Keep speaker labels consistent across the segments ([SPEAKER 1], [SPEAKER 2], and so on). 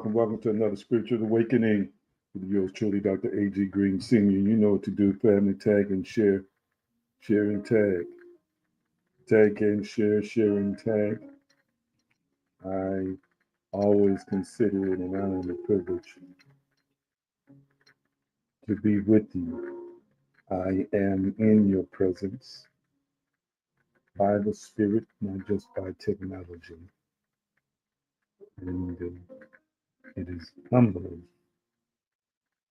[SPEAKER 1] Welcome to another Spiritual Awakening with yours truly, Dr. A.G. Green Sr. You know what to do, family, tag and share and tag. Tag and share and tag. I always consider it an honor and a privilege to be with you. I am in your presence by the Spirit, not just by technology. And it is humbling.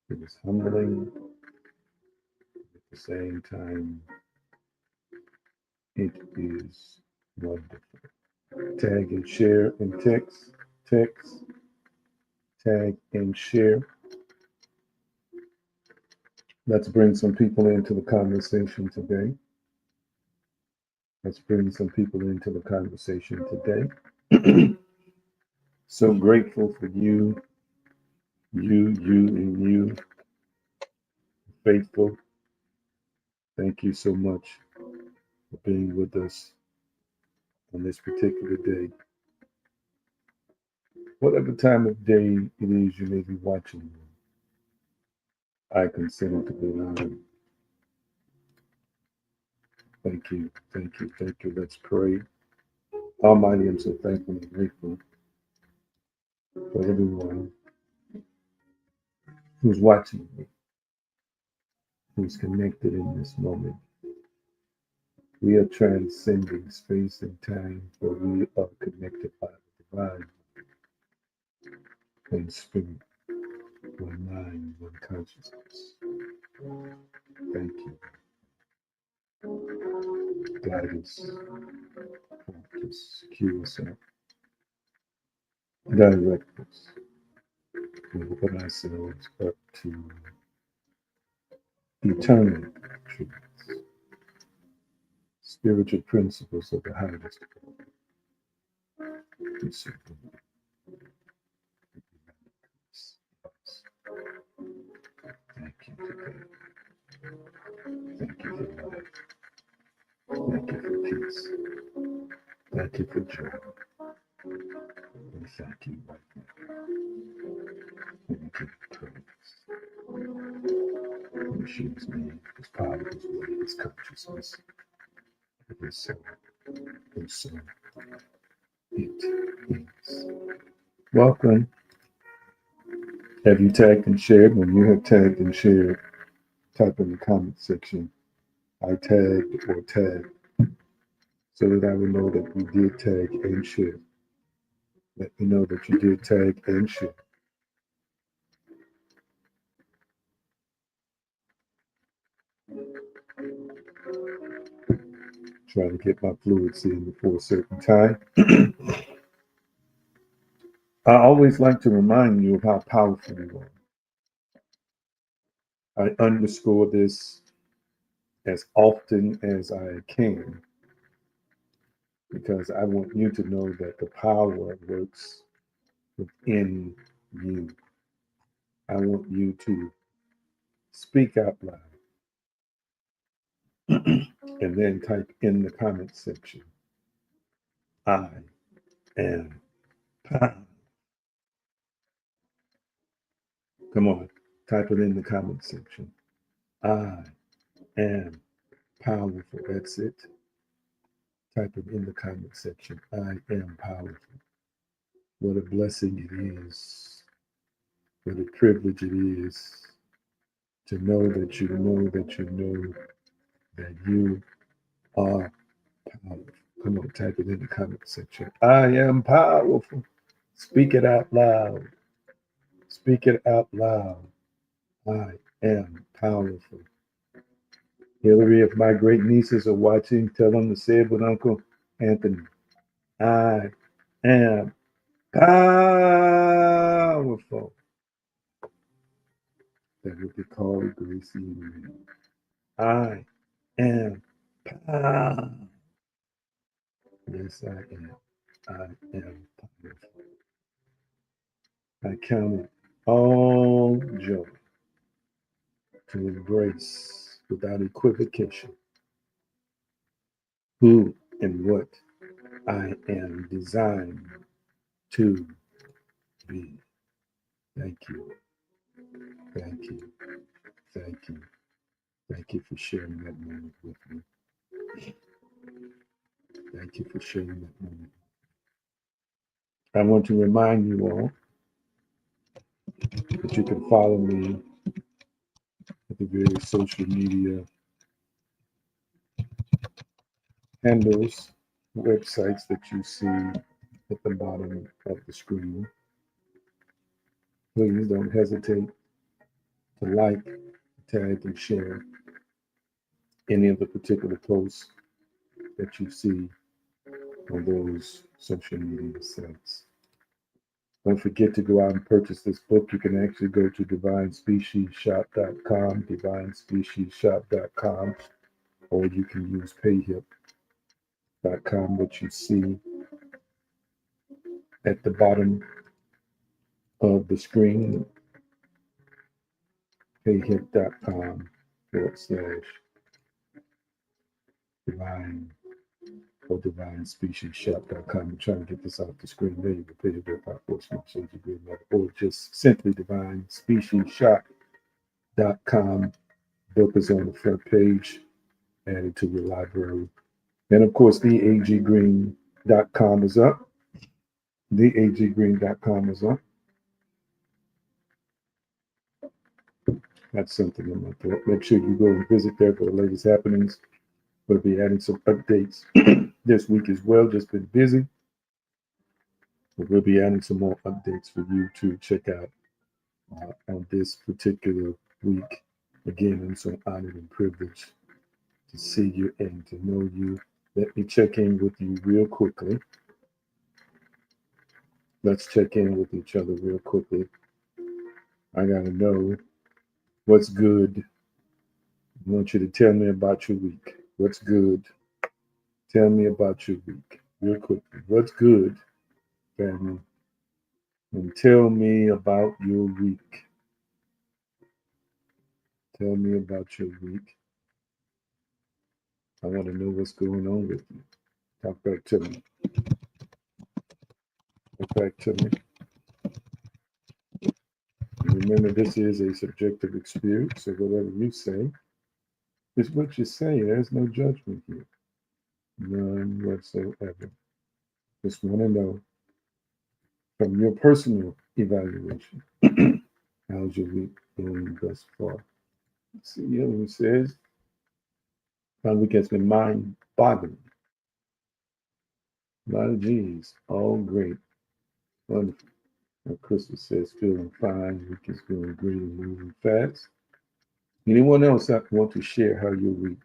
[SPEAKER 1] It is humbling. At the same time, it is wonderful. Tag and share and text, tag and share. Let's bring some people into the conversation today. So grateful for you, and you. Faithful. Thank you so much for being with us on this particular day. Whatever time of day it is you may be watching, I consider to be an honor. Thank you. Let's pray. Almighty, I'm so thankful and grateful for everyone who's watching me, who's connected in this moment. We are transcending space and time, for we are connected by the divine and spirit, one mind, one consciousness. Thank you. Guide us, prompt us, cue us up, direct us. We open ourselves up to eternal truths, spiritual principles of the highest order. Thank you today. Thank you for life. Thank you for peace. Thank you for joy. And thank you right now. Thank you for praise. shares me, his power, his way, his consciousness, his soul, and so it is. Welcome. Have you tagged and shared? When you have tagged and shared, type in the comment section, I tagged or tagged, so that I will know that you did tag and share. Let me know that you did tag and share. Trying to get my fluids in before a certain time. I always like to remind you of how powerful you are. I underscore this as often as I can because I want you to know that the power works within you. I want you to speak out loud and then type in the comment section, I am powerful. Come on, type it in the comment section. I am powerful. That's it. Type it in the comment section. I am powerful. What a blessing it is. What a privilege it is to know that you know that you know that you are powerful. Come on, type it in the comment section. I am powerful. Speak it out loud. Speak it out loud. I am powerful. Hillary, if my great nieces are watching, tell them to say it with Uncle Anthony. I am powerful. That would be called Gracie and me. I am powerful. Yes, I am. I am powerful. I count it all joy to embrace without equivocation who and what I am designed to be. Thank you. Thank you. Thank you. Thank you for sharing that moment with me. Thank you for sharing that moment. I want to remind you all that you can follow me at the various social media handles, websites that you see at the bottom of the screen. Please don't hesitate to like, tag, and share any of the particular posts that you see on those social media sites. Don't forget to go out and purchase this book. You can actually go to divinespeciesshop.com, divinespeciesshop.com, or you can use payhip.com, which you see at the bottom of the screen, payhip.com/divine or divinespeciesshop.com. I'm trying to get this off the screen. There you go, payhip.com/, or just simply divinespeciesshop.com. Book is on the front page, added to your library. And of course, theaggreen.com is up. Theaggreen.com is up. That's something in my thought. Make sure you go and visit there for the latest happenings. We'll be adding some updates this week as well. Just been busy. But we'll be adding some more updates for you to check out on this particular week. Again, I'm so honored and privileged to see you and to know you. Let me check in with you real quickly. Let's check in with each other real quickly. I got to know what's good. I want you to tell me about your week. What's good? Tell me about your week real quickly. What's good, family? And tell me about your week. Tell me about your week. I want to know what's going on with you. Talk back to me. Talk back to me. Remember, this is a subjective experience, so whatever you say is what you say. There's no judgment here, none whatsoever. Just want to know from your personal evaluation, how's your week going thus far? See, who says, my week has been mind boggling. A lot of G's, all great, wonderful. Crystal says, feeling fine, week is going great and moving fast. Anyone else that want to share how your week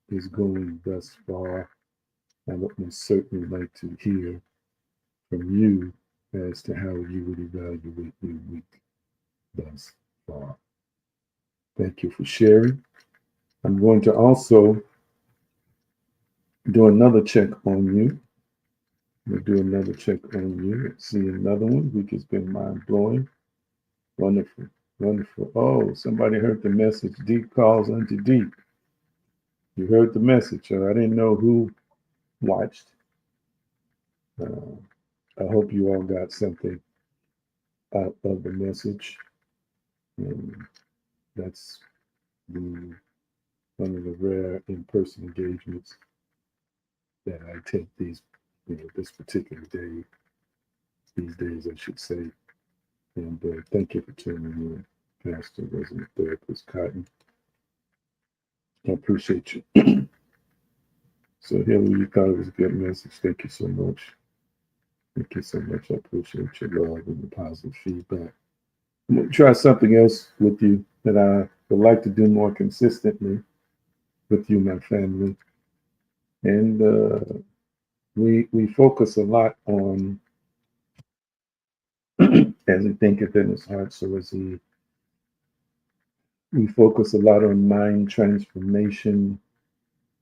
[SPEAKER 1] is going thus far? I would most certainly like to hear from you as to how you would evaluate your week thus far. Thank you for sharing. I'm going to also do another check on you. We'll do another check on you. Let's see another one. Week has been mind blowing. Wonderful. Wonderful. Oh, somebody heard the message. Deep calls unto deep. You heard the message. I didn't know who watched. I hope you all got something out of the message. And that's one of the rare in-person engagements that I take this particular day, these days, I should say. And thank you for tuning in, Pastor Resident Therapist Cotton. I appreciate you. So, Hillary, you thought it was a good message. Thank you so much. Thank you so much. I appreciate your love and the positive feedback. I'm going to try something else with you that I would like to do more consistently with you, my family. And we focus a lot on, as he thinketh in his heart, so as he, we focus a lot on mind transformation.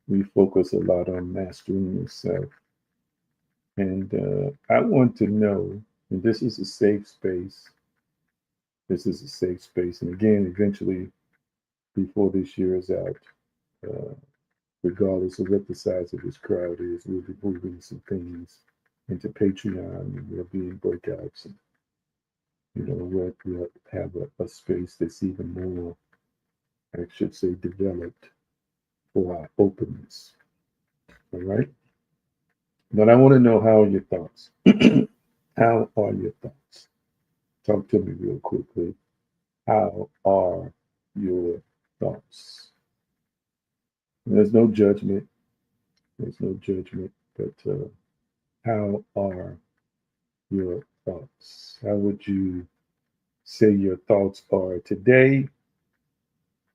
[SPEAKER 1] We focus a lot on mastering yourself. And I want to know, and this is a safe space. This is a safe space. And again, eventually, before this year is out, uh, regardless of what the size of this crowd is, we'll be moving some things into Patreon, and we'll be in breakouts. And, we'll have a space that's even more, I should say, developed for our openness. All right? But I want to know, how are your thoughts? How are your thoughts? Talk to me real quickly. How are your thoughts? There's no judgment. There's no judgment. But how are your thoughts? How would you say your thoughts are today,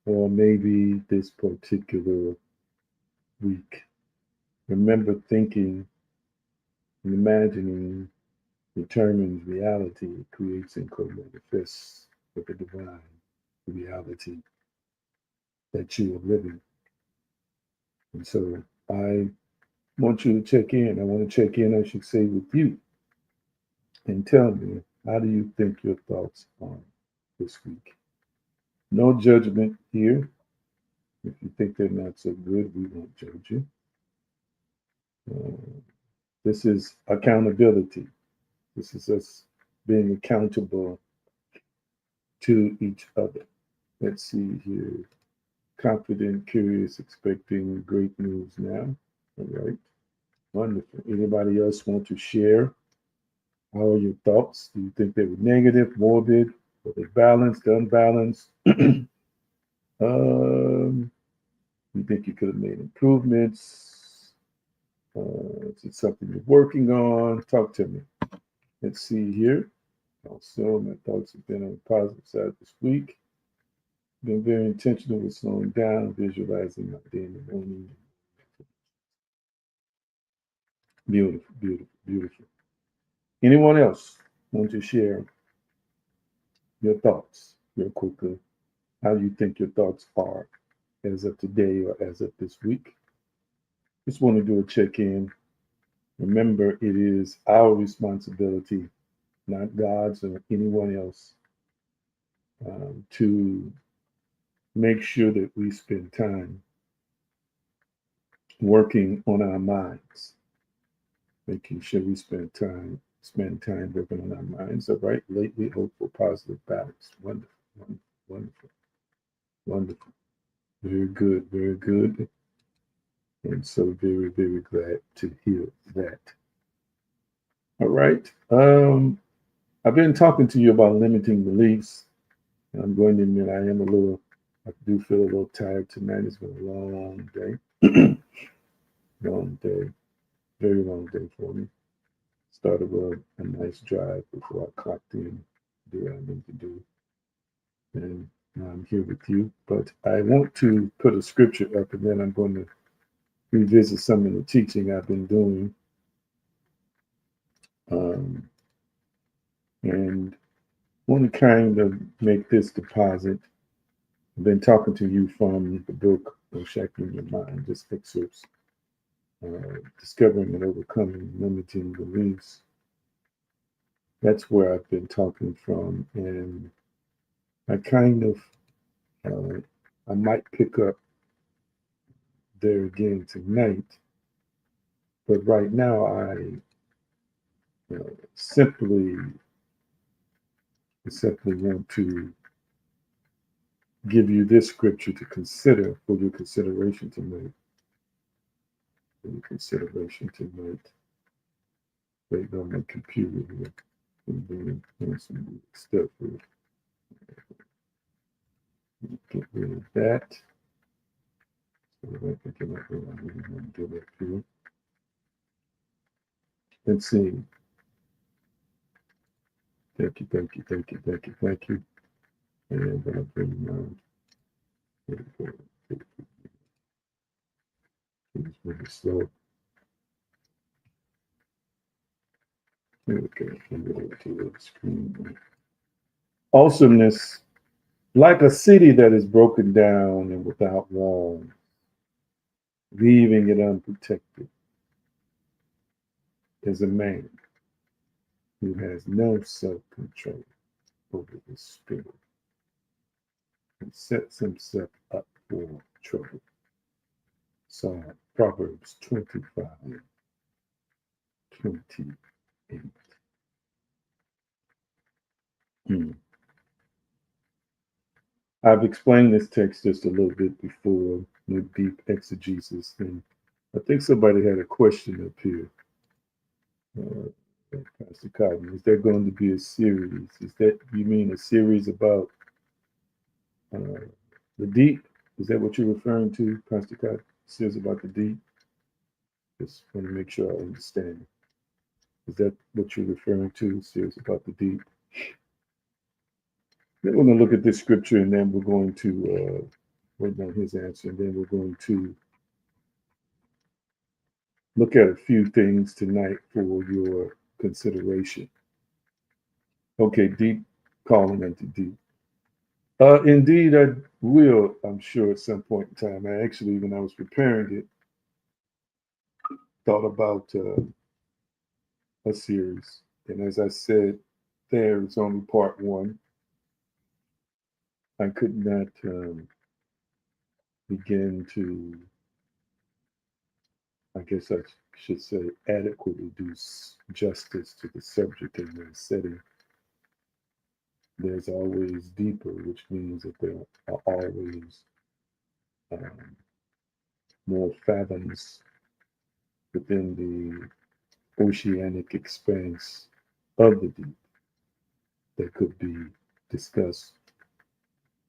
[SPEAKER 1] or maybe this particular week? Remember, thinking and imagining determines reality, it creates and co-manifests with the divine reality that you are living. And so I want you to check in. I want to check in, I should say, with you and tell me, how do you think your thoughts are this week? No judgment here. If you think they're not so good, we won't judge you. This is accountability. This is us being accountable to each other. Let's see here. Confident, curious, expecting great news now. All right. Wonderful. Anybody else want to share? How are your thoughts? Do you think they were negative, morbid? Were they balanced, unbalanced? You think you could have made improvements? Is it something you're working on? Talk to me. Let's see here. Also, my thoughts have been on the positive side this week. Been very intentional with slowing down, visualizing my day in the morning. Beautiful, beautiful, beautiful. Anyone else want to share your thoughts real quickly? How you think your thoughts are as of today or as of this week? Just want to do a check-in. Remember, it is our responsibility, not God's or anyone else, to make sure that we spend time working on our minds, making sure we spend time spend time working on our minds. All right, lately, hopeful, positive, balance. Wonderful, wonderful, wonderful, wonderful. Very good, very good. And so very, very glad to hear that. All right. I've been talking to you about limiting beliefs. I'm going to admit I do feel a little tired tonight. It's been a long day. Long day. Very long day for me. Started with a nice drive before I clocked in, do what I need to do. And now I'm here with you. But I want to put a scripture up and then I'm going to revisit some of the teaching I've been doing. And want to kind of make this deposit. I've been talking to you from the book Shacking Your Mind, just excerpts, discovering and overcoming limiting beliefs. That's where I've been talking from, and I kind of, I might pick up there again tonight, but right now I simply want to give you this scripture to consider for your consideration tonight. For your consideration tonight. Wait on my computer here. And then some stuff here. Get rid of that. So I think I really want to do that too. Let's see. Thank you, thank you, thank you, thank you, thank you. And I'll bring it's really slow. There we go. I'm going to the screen. Awesomeness, like a city that is broken down and without walls, leaving it unprotected, is a man who has no self-control over his spirit and sets himself up for trouble. So Proverbs 25:28. I've explained this text just a little bit before with deep exegesis, and I think somebody had a question up here. Pastor Cotton, is there going to be a series? Is that, you mean a series about the deep? Is that what you're referring to, Pastor Cotton? Series about the deep? Just want to make sure I understand. Is that what you're referring to, series about the deep? Then we're going to look at this scripture and then we're going to wait on his answer, and then we're going to look at a few things tonight for your consideration. Okay, deep calling into deep. Indeed, I will, I'm sure, at some point in time. I actually, when I was preparing it, thought about a series. And as I said, there is only part one. I could not begin to, I guess I should say, adequately do justice to the subject in that setting. There's always deeper, which means that there are always more fathoms within the oceanic expanse of the deep that could be discussed.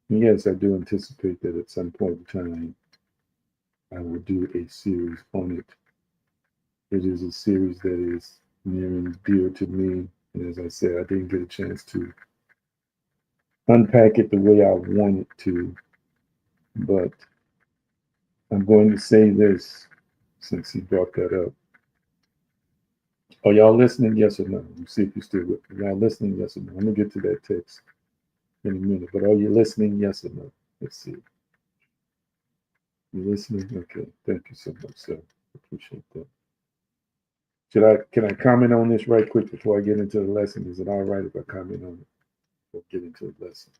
[SPEAKER 1] And yes, I do anticipate that at some point in time, I will do a series on it. It is a series that is near and dear to me. And as I said, I didn't get a chance to unpack it the way I wanted to, but I'm going to say this since he brought that up. Are y'all listening? Yes or no? Let's see if you're still with me. Y'all listening? Yes or no? I'm going to get to that text in a minute, but are you listening? Yes or no? Let's see. You listening? Okay. Thank you so much, sir. Appreciate that. Can I comment on this right quick before I get into the lesson? Is it all right if I comment on it or get into the lesson?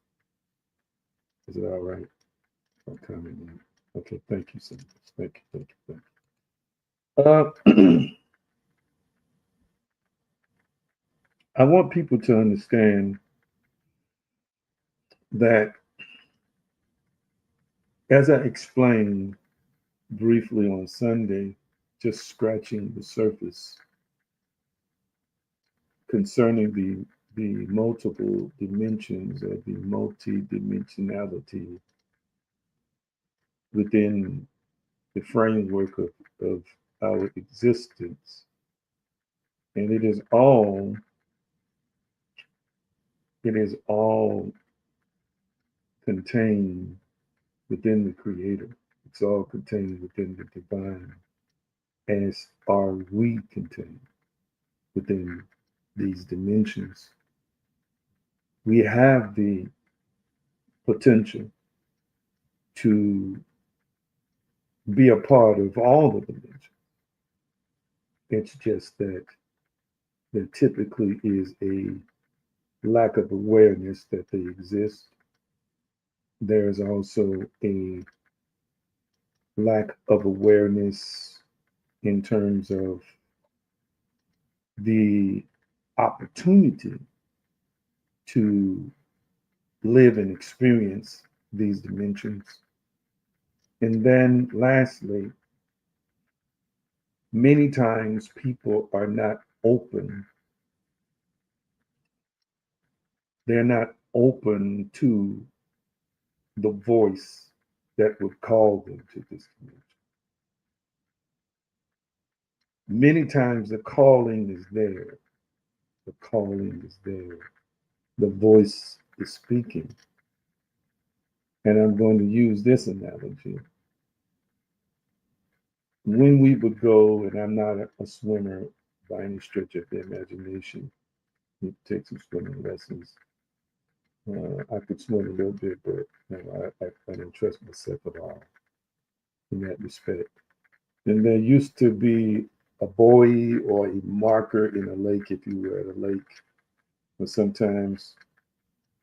[SPEAKER 1] Is it all right if I comment on it? Okay, thank you so much. Thank you, thank you, thank you. I want people to understand that, as I explained briefly on Sunday, just scratching the surface concerning the multiple dimensions or the multidimensionality within the framework of our existence. And it is all contained within the creator. It's all contained within the divine, as are we contained within these dimensions. We have the potential to be a part of all the dimensions. It's just that there typically is a lack of awareness that they exist. There is also a lack of awareness in terms of the opportunity to live and experience these dimensions. And then, lastly, many times people are not open. They're not open to the voice that would call them to this dimension. Many times the calling is there. The calling is there. The voice is speaking. And I'm going to use this analogy. When we would go, and I'm not a swimmer by any stretch of the imagination, you take some swimming lessons. I could swim a little bit, but I don't trust myself at all in that respect. And there used to be a buoy or a marker in a lake if you were at a lake. But sometimes,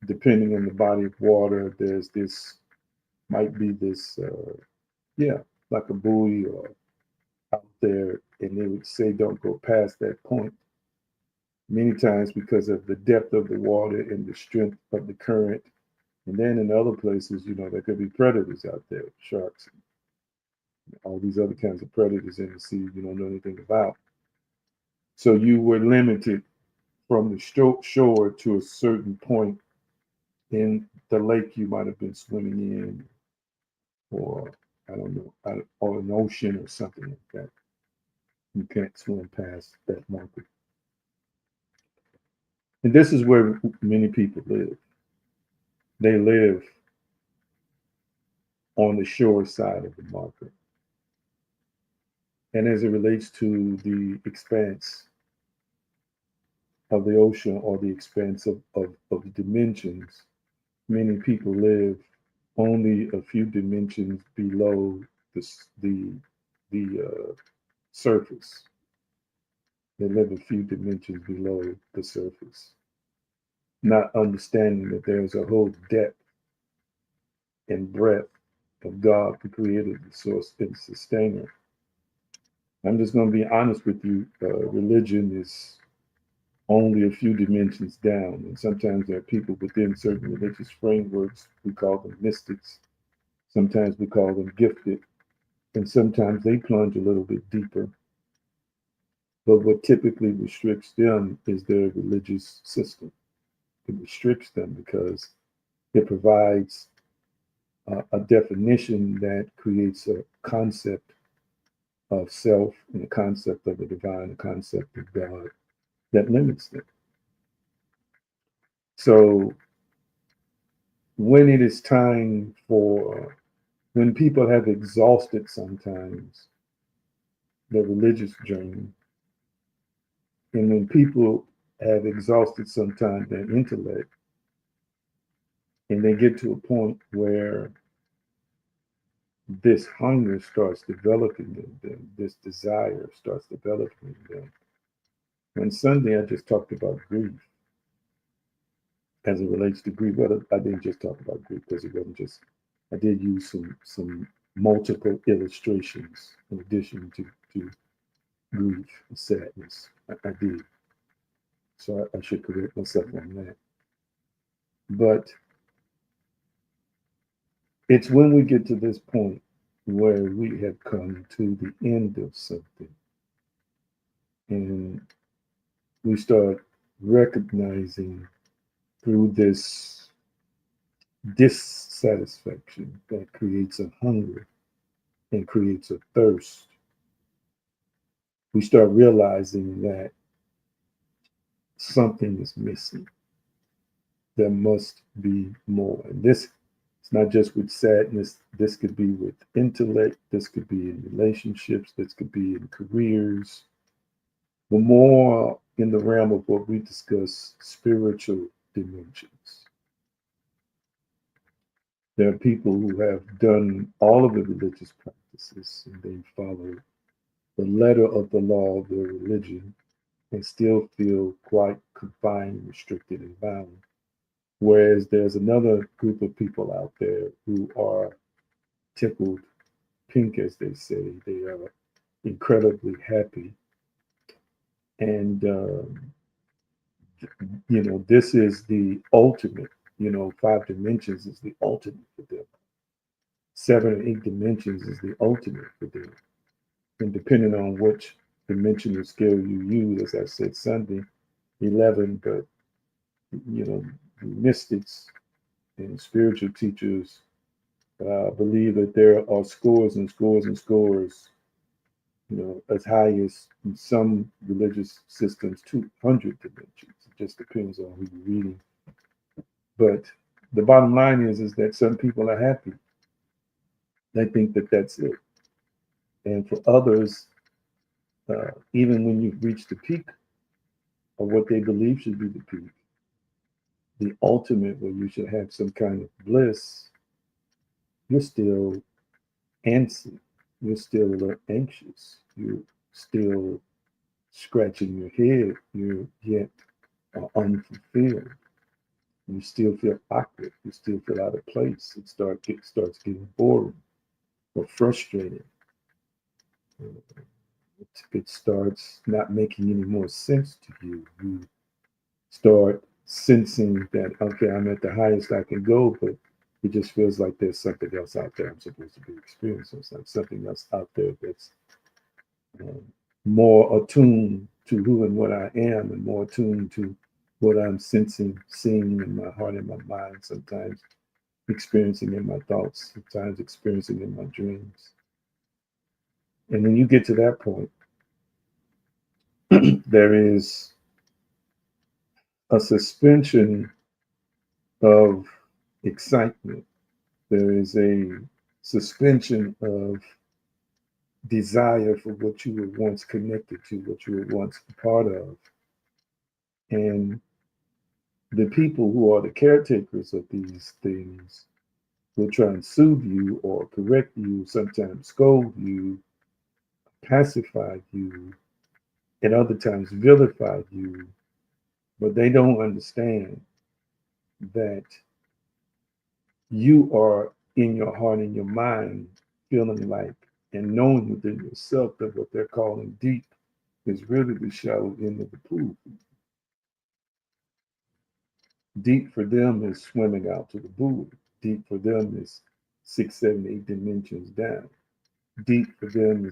[SPEAKER 1] depending on the body of water, there's this, might be this, yeah, like a buoy or out there, and they would say, don't go past that point. Many times because of the depth of the water and the strength of the current. And then in other places, there could be predators out there, sharks, and all these other kinds of predators in the sea you don't know anything about. So you were limited from the shore to a certain point in the lake you might have been swimming in, or I don't know, or an ocean or something like that. You can't swim past that marker. And this is where many people live. They live on the shore side of the marker. And as it relates to the expanse of the ocean or the expanse of dimensions, many people live only a few dimensions below the surface. They live a few dimensions below the surface, not understanding that there's a whole depth and breadth of God, the creator, the source, and sustainer. I'm just going to be honest with you. Religion is only a few dimensions down. And sometimes there are people within certain religious frameworks, we call them mystics. Sometimes we call them gifted. And sometimes they plunge a little bit deeper. But what typically restricts them is their religious system. It restricts them because it provides a definition that creates a concept of self and a concept of the divine, a concept of God that limits them. So when it is time for, when people have exhausted sometimes their religious journey, and when people have exhausted sometimes their intellect, and they get to a point where this hunger starts developing in them, this desire starts developing in them. On Sunday, I just talked about grief as it relates to grief. Well, I didn't just talk about grief because it wasn't just, I did use some multiple illustrations in addition to grief and sadness. I did. So I should correct myself on that. But it's when we get to this point where we have come to the end of something and we start recognizing through this dissatisfaction that creates a hunger and creates a thirst. We start realizing that something is missing. There must be more. And this it's not just with sadness. This could be with intellect. This could be in relationships. This could be in careers. But more in the realm of what we discuss, spiritual dimensions. There are people who have done all of the religious practices and they follow the letter of the law of their religion and still feel quite confined, restricted, and bound. Whereas there's another group of people out there who are tickled pink, as they say. They are incredibly happy. And, this is the ultimate. 5 dimensions is the ultimate for them. 7 and 8 dimensions is the ultimate for them. And depending on which dimensional scale you use, as I said Sunday, 11, but, mystics and spiritual teachers believe that there are scores and scores and scores, as high as in some religious systems, 200 dimensions. It just depends on who you're reading. But the bottom line is that some people are happy. They think that that's it. And for others, even when you've reached the peak of what they believe should be the peak, the ultimate where you should have some kind of bliss, you're still antsy. You're still a little anxious. You're still scratching your head. You're yet unfulfilled. You still feel awkward. You still feel out of place. Starts getting boring or frustrating. It starts not making any more sense to you. You start sensing that, okay, I'm at the highest I can go, but it just feels like there's something else out there I'm supposed to be experiencing, something else out there that's um, more attuned to who and what I am, and more attuned to what I'm sensing, seeing in my heart and my mind, sometimes experiencing in my thoughts, sometimes experiencing in my dreams. And when you get to that point, there is a suspension of excitement. There is a suspension of desire for what you were once connected to, what you were once a part of. And the people who are the caretakers of these things will try and soothe you or correct you, sometimes scold you, pacify you, and other times vilify you. But they don't understand that you are in your heart and your mind feeling like and knowing within yourself that what they're calling deep is really the shallow end of the pool. Deep for them is swimming out to the buoy. Deep for them is 6, 7, 8 dimensions down. Deep for them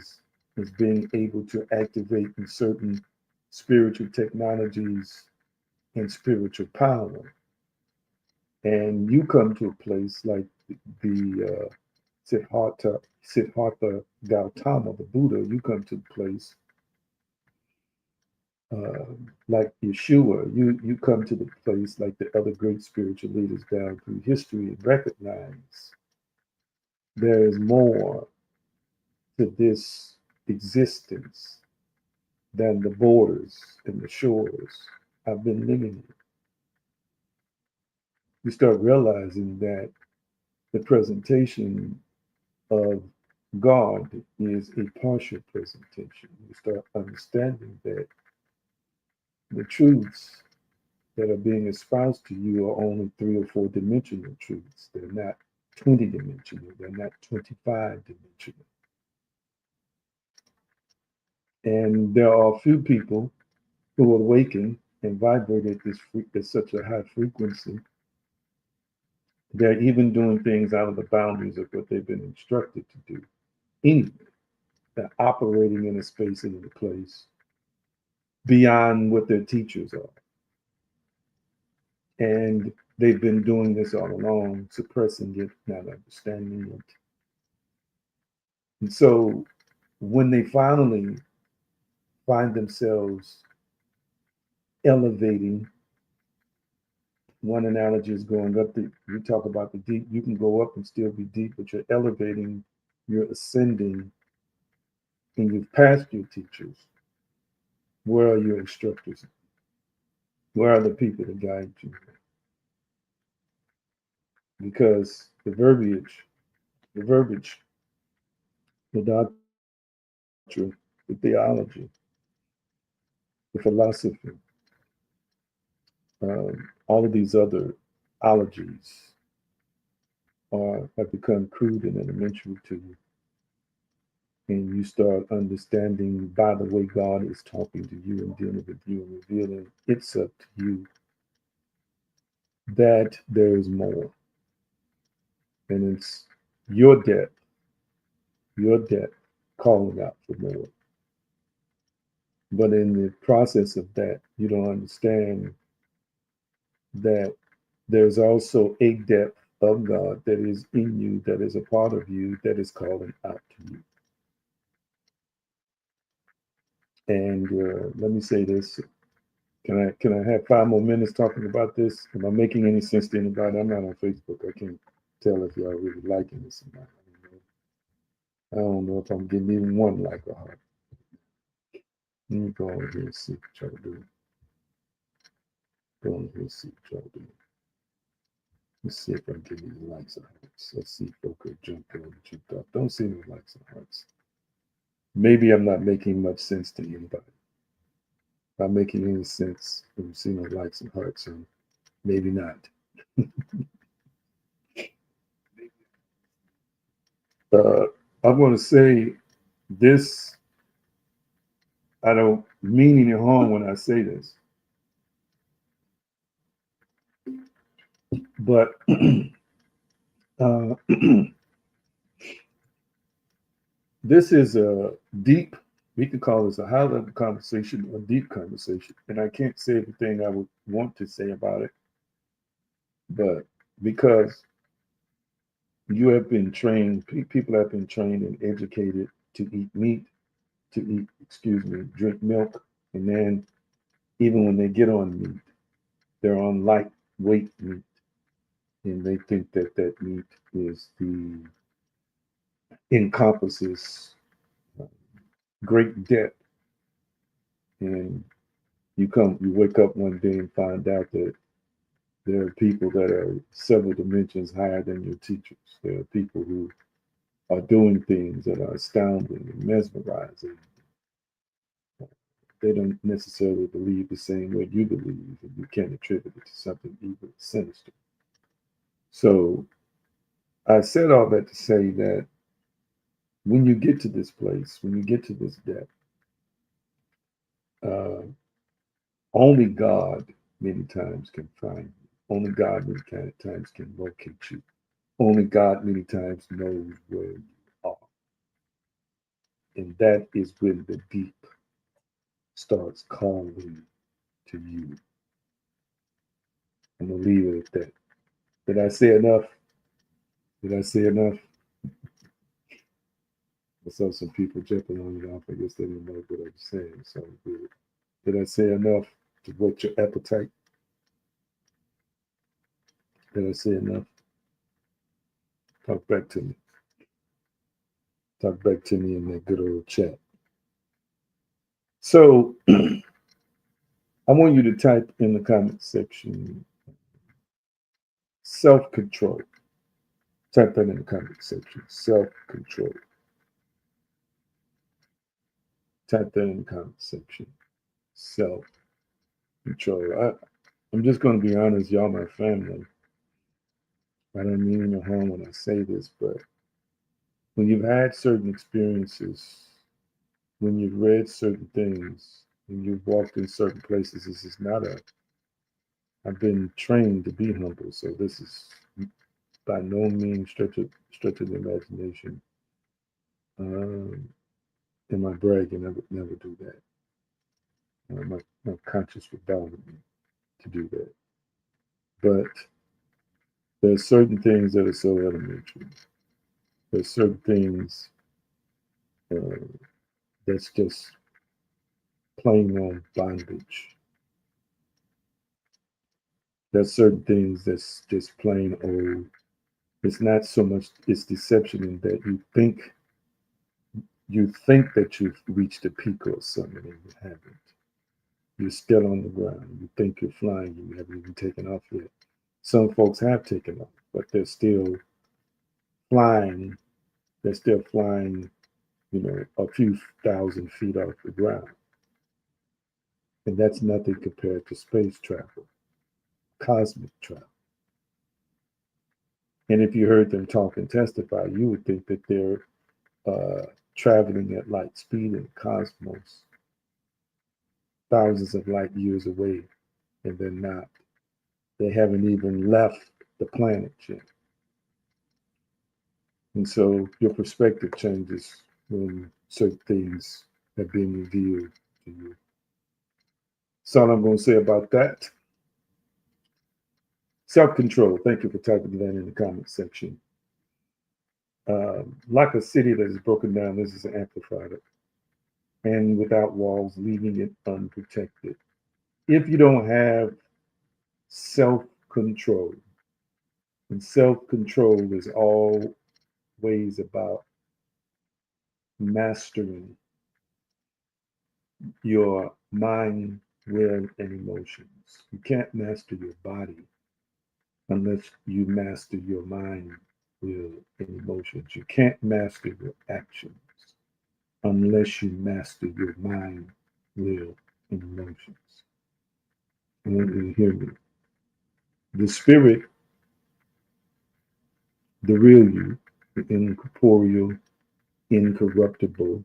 [SPEAKER 1] is being able to activate in certain spiritual technologies and spiritual power. And you come to a place like the Siddhartha Gautama, the Buddha. You come to a place like Yeshua. You come to the place like the other great spiritual leaders down through history and recognize there is more to this existence than the borders and the shores I've been living in. You start realizing that the presentation of God is a partial presentation. You start understanding that the truths that are being espoused to you are only 3 or 4 dimensional truths. They're not 20 dimensional, they're not 25 dimensional. And there are a few people who awaken and vibrate at such a high frequency. They're even doing things out of the boundaries of what they've been instructed to do. Anyway, they're operating in a space and in a place beyond what their teachers are. And they've been doing this all along, suppressing it, not understanding it. And so when they finally find themselves elevating, one analogy is going up the, you talk about the deep, you can go up and still be deep, but you're elevating, you're ascending, and you've passed your teachers. Where are your instructors? Where are the people that guide you? Because the verbiage, the doctrine, the theology, the philosophy, all of these other ologies have become crude and elementary to you. And you start understanding by the way God is talking to you and dealing with you and revealing it's up to you that there is more. And it's your depth calling out for more. But in the process of that, you don't understand that there's also a depth of God that is in you, that is a part of you, that is calling out to you. And let me say this: can I have 5 more minutes talking about this? Am I making any sense to anybody? I'm not on Facebook. I can't tell if y'all really liking this or not. I don't know if I'm getting even one like or heart. Let me go over here and see what y'all doing. Go on here and see what y'all doing. Let's see if I can get any likes and hearts. Let's see if folk could jump in and jump up. Don't see any likes and hearts. Maybe I'm not making much sense to anybody. If I'm making any sense, if you see no likes and hearts, and maybe not. I'm going to say this. I don't mean any harm when I say this, but uh, this is a deep, we could call this a high level conversation, a deep conversation. And I can't say everything I would want to say about it, but because you have been trained, people have been trained and educated to eat meat, drink milk. And then even when they get on meat, they're on lightweight meat. And they think that that meat is the encompasses great depth. And you wake up one day and find out that there are people that are several dimensions higher than your teachers. There are people who are doing things that are astounding and mesmerizing. They don't necessarily believe the same way you believe, and you can't attribute it to something evil, sinister. So I said all that to say that when you get to this place, when you get to this depth, uh, only God many times can find you. Only God many times can locate you. Only God many times knows where you are. And that is when the deep starts calling to you. I'm going to leave it at that. Did I say enough? Did I say enough? I saw some people jumping on it off. I guess they didn't know what I was saying. So good. Did I say enough to whet your appetite? Did I say enough? Talk back to me. Talk back to me in that good old chat. So I want you to type in the comment section self-control. Type that in the comment section. Self-control. Type that in the comment section. Self-control. I'm just going to be honest, y'all, my family. I don't mean no harm when I say this, but when you've had certain experiences, when you've read certain things, when you've walked in certain places, this is not a, I've been trained to be humble, so this is by no means stretch of the imagination. Am I bragging? I would never do that. My conscience would bother me to do that. But there are certain things that are so elementary. There's certain things uh, that's just plain on bondage. There's certain things that's just plain old. It's not so much it's deception in that you think that you've reached a peak or something and you haven't. You're still on the ground. You think you're flying, you haven't even taken off yet. Some folks have taken off, but they're still flying. They're still flying, a few thousand feet off the ground. And that's nothing compared to space travel, cosmic travel. And if you heard them talk and testify, you would think that they're traveling at light speed in the cosmos, thousands of light years away, and they're not. They haven't even left the planet yet. And so your perspective changes when certain things have been revealed to you. That's all I'm going to say about that. Self-control. Thank you for typing that in the comment section. Like a city that is broken down, this is amplified and without walls, leaving it unprotected. If you don't have self-control, and self-control is always about mastering your mind, will, and emotions. You can't master your body unless you master your mind, will, and emotions. You can't master your actions unless you master your mind, will, and emotions. I want you to hear me. The spirit, the real you, the incorporeal, incorruptible,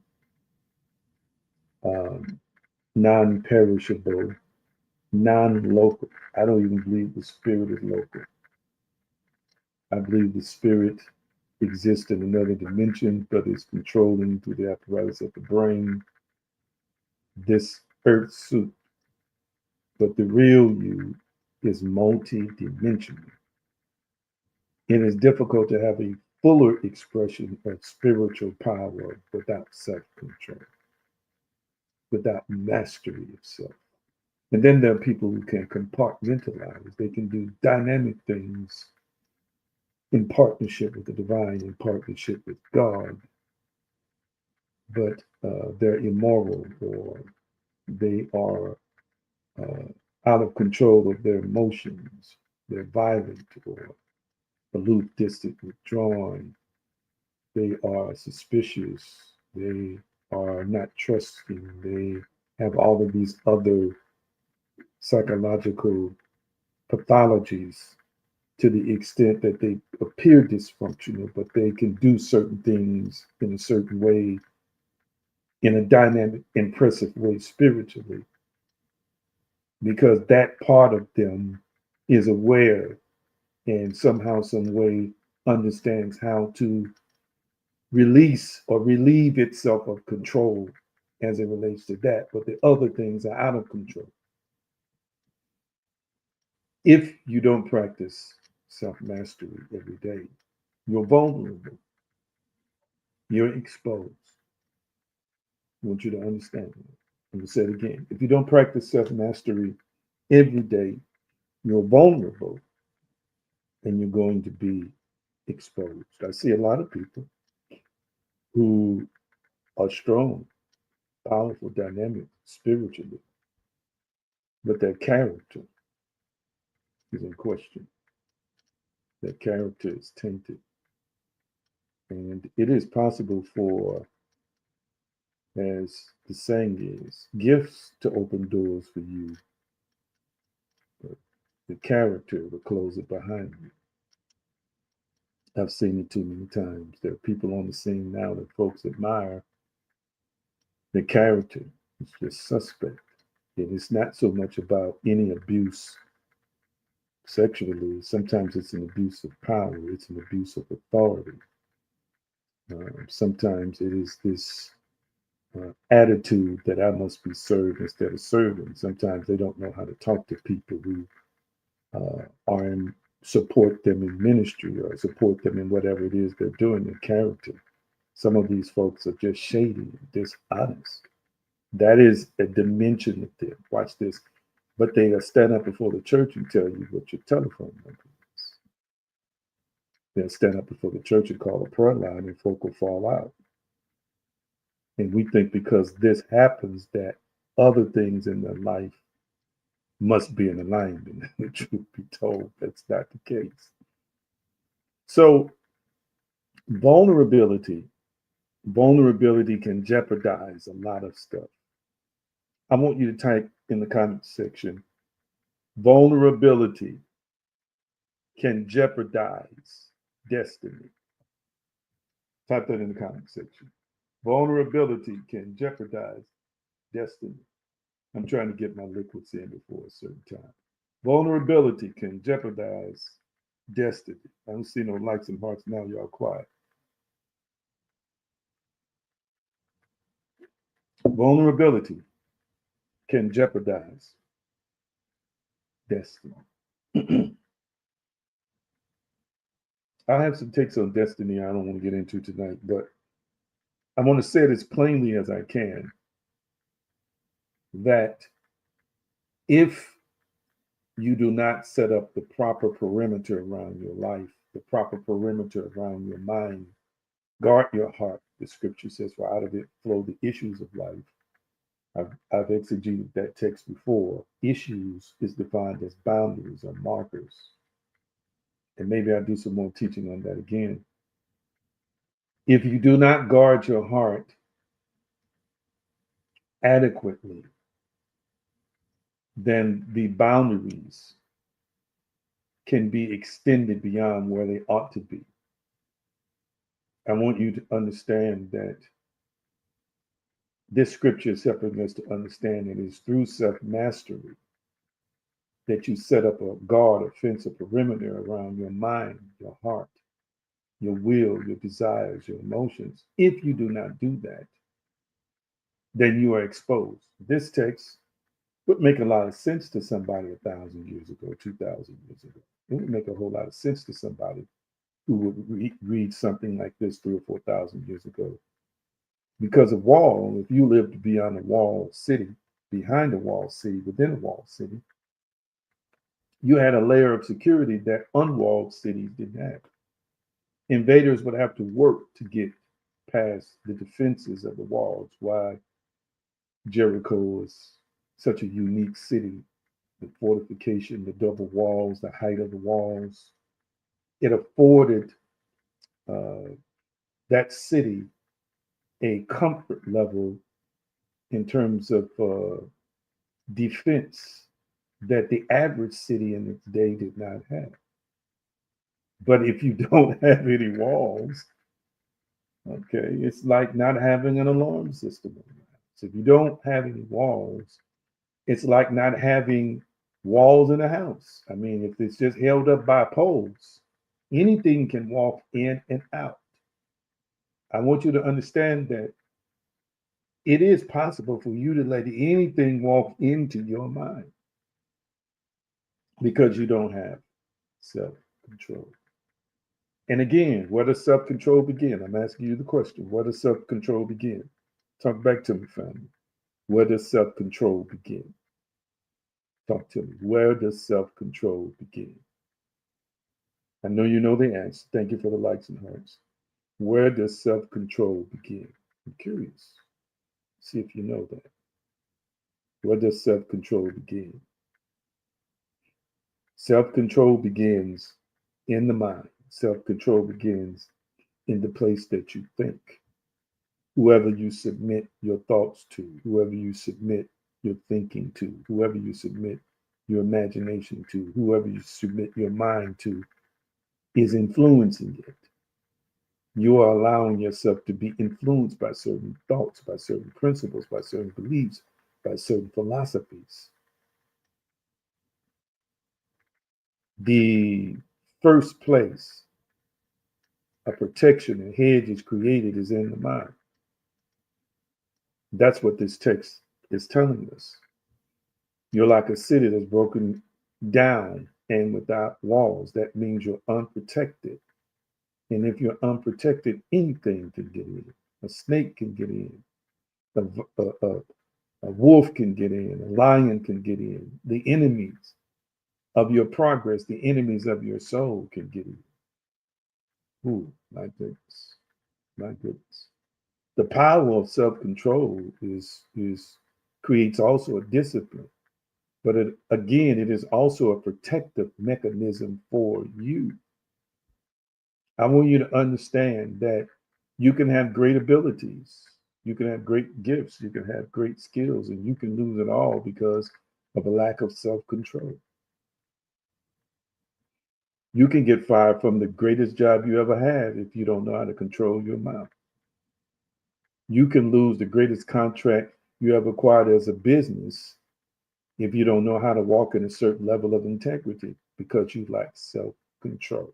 [SPEAKER 1] um, non perishable, non local. I don't even believe the spirit is local. I believe the spirit exists in another dimension, but is controlling through the apparatus of the brain this earth suit. But the real you is multi-dimensional. It is difficult to have a fuller expression of spiritual power without self-control, without mastery of self. And then there are people who can compartmentalize. They can do dynamic things in partnership with the divine, in partnership with God, but they're immoral or they are out of control of their emotions. They're violent or aloof, distant, withdrawn. They are suspicious. They are not trusting. They have all of these other psychological pathologies to the extent that they appear dysfunctional, but they can do certain things in a certain way, in a dynamic, impressive way spiritually, because that part of them is aware and somehow, some way understands how to release or relieve itself of control as it relates to that. But the other things are out of control. If you don't practice self mastery every day, you're vulnerable, you're exposed. I want you to understand that. I'm going to say it again. If you don't practice self mastery every day, you're vulnerable and you're going to be exposed. I see a lot of people who are strong, powerful, dynamic spiritually, but their character is in question. Their character is tainted. And it is possible for, as the saying is, gifts to open doors for you, but the character will close it behind you. I've seen it too many times. There are people on the scene now that folks admire. The character is just suspect. And it's not so much about any abuse sexually. Sometimes it's an abuse of power, it's an abuse of authority. Sometimes it is this attitude that I must be served instead of serving. Sometimes they don't know how to talk to people who are in support them in ministry or support them in whatever it is they're doing, their character. Some of these folks are just shady, dishonest. That is a dimension of them. Watch this. But they'll stand up before the church and tell you what your telephone number is. They'll stand up before the church and call a prayer line, and folk will fall out. And we think because this happens that other things in their life must be in alignment. The truth be told, that's not the case. So vulnerability can jeopardize a lot of stuff. I want you to type in the comment section, vulnerability can jeopardize destiny. Type that in the comment section. Vulnerability can jeopardize destiny. I'm trying to get my liquids in before a certain time. Vulnerability can jeopardize destiny. I don't see no likes and hearts now, y'all quiet. Vulnerability can jeopardize destiny. I have some takes on destiny I don't want to get into tonight, but I want to say it as plainly as I can that if you do not set up the proper perimeter around your life, the proper perimeter around your mind, guard your heart. The scripture says, for out of it flow the issues of life. I've exegeted that text before. Issues is defined as boundaries or markers. And maybe I'll do some more teaching on that again. If you do not guard your heart adequately, then the boundaries can be extended beyond where they ought to be. I want you to understand that this scripture is helping us to understand that it's through self-mastery that you set up a guard, a fence, a perimeter around your mind, your heart, your will, your desires, your emotions. If you do not do that, then you are exposed. This text would make a lot of sense to somebody 1,000 years ago, 2,000 years ago. It would make a whole lot of sense to somebody who would read something like this 3,000 or 4,000 years ago. Because of wall, if you lived beyond a walled city, behind a walled city, within a walled city, you had a layer of security that unwalled cities didn't have. Invaders would have to work to get past the defenses of the walls. Why Jericho was such a unique city, the fortification, the double walls, the height of the walls. It afforded that city a comfort level in terms of defense that the average city in its day did not have. But if you don't have any walls, okay, it's like not having an alarm system in the house. If you don't have any walls, it's like not having walls in a house. I mean, if it's just held up by poles, anything can walk in and out. I want you to understand that it is possible for you to let anything walk into your mind because you don't have self-control. And again, where does self-control begin? I'm asking you the question. Where does self-control begin? Talk back to me, family. Where does self-control begin? Talk to me. Where does self-control begin? I know you know the answer. Thank you for the likes and hearts. Where does self-control begin? I'm curious. See if you know that. Where does self-control begin? Self-control begins in the mind. Self-control begins in the place that you think. Whoever you submit your thoughts to, whoever you submit your thinking to, whoever you submit your imagination to, whoever you submit your mind to, is influencing it. You are allowing yourself to be influenced by certain thoughts, by certain principles, by certain beliefs, by certain philosophies. The first place a protection and hedge is created is in the mind. That's what this text is telling us. You're like a city that's broken down and without walls. That means you're unprotected. And if you're unprotected, anything can get in. A snake can get in. A wolf can get in. A lion can get in. The enemies of your progress, the enemies of your soul can get in. Ooh, my goodness. My goodness. The power of self-control is creates also a discipline. But again, it is also a protective mechanism for you. I want you to understand that you can have great abilities, you can have great gifts, you can have great skills, and you can lose it all because of a lack of self control. You can get fired from the greatest job you ever had if you don't know how to control your mouth. You can lose the greatest contract you ever acquired as a business if you don't know how to walk in a certain level of integrity because you lack self control.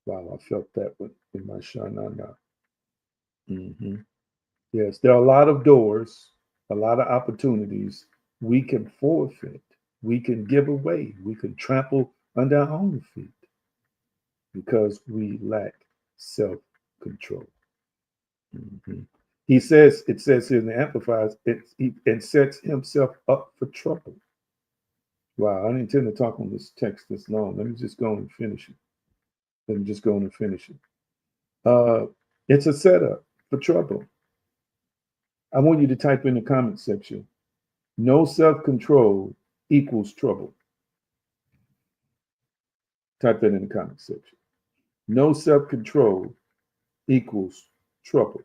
[SPEAKER 1] Wow, I felt that one in my shanana. Mm-hmm. Yes, there are a lot of doors, a lot of opportunities we can forfeit, we can give away, we can trample under our own feet because we lack self control. Mm-hmm. It says here in the Amplifiers, it sets himself up for trouble. Wow, I didn't intend to talk on this text this long. Let me just go and finish it. Let me just go and finish it. It's a setup for trouble. I want you to type in the comment section. No self-control equals trouble. Type that in the comment section. No self-control equals trouble.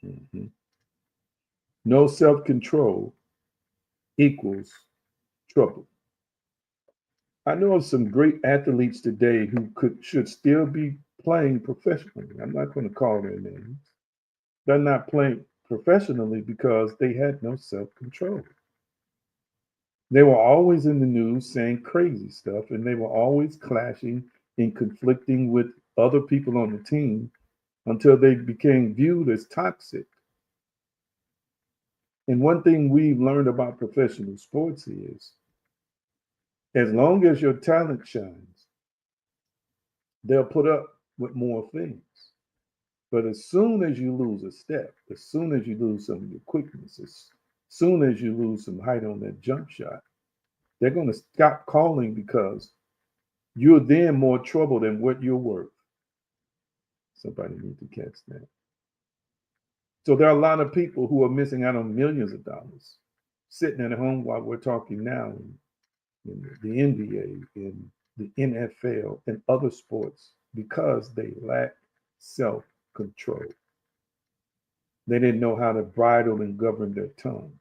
[SPEAKER 1] Mm-hmm. No self-control equals trouble. I know of some great athletes today who should still be playing professionally. I'm not going to call their names. They're not playing professionally because they had no self-control. They were always in the news saying crazy stuff, and they were always clashing and conflicting with other people on the team until they became viewed as toxic. And one thing we've learned about professional sports is as long as your talent shines, they'll put up with more things. But as soon as you lose a step, as soon as you lose some of your quickness, as soon as you lose some height on that jump shot, they're going to stop calling because you're then more trouble than what you're worth. Somebody needs to catch that. So there are a lot of people who are missing out on millions of dollars sitting at home while we're talking now in the NBA, in the NFL, and other sports because they lack self control. They didn't know how to bridle and govern their tongue.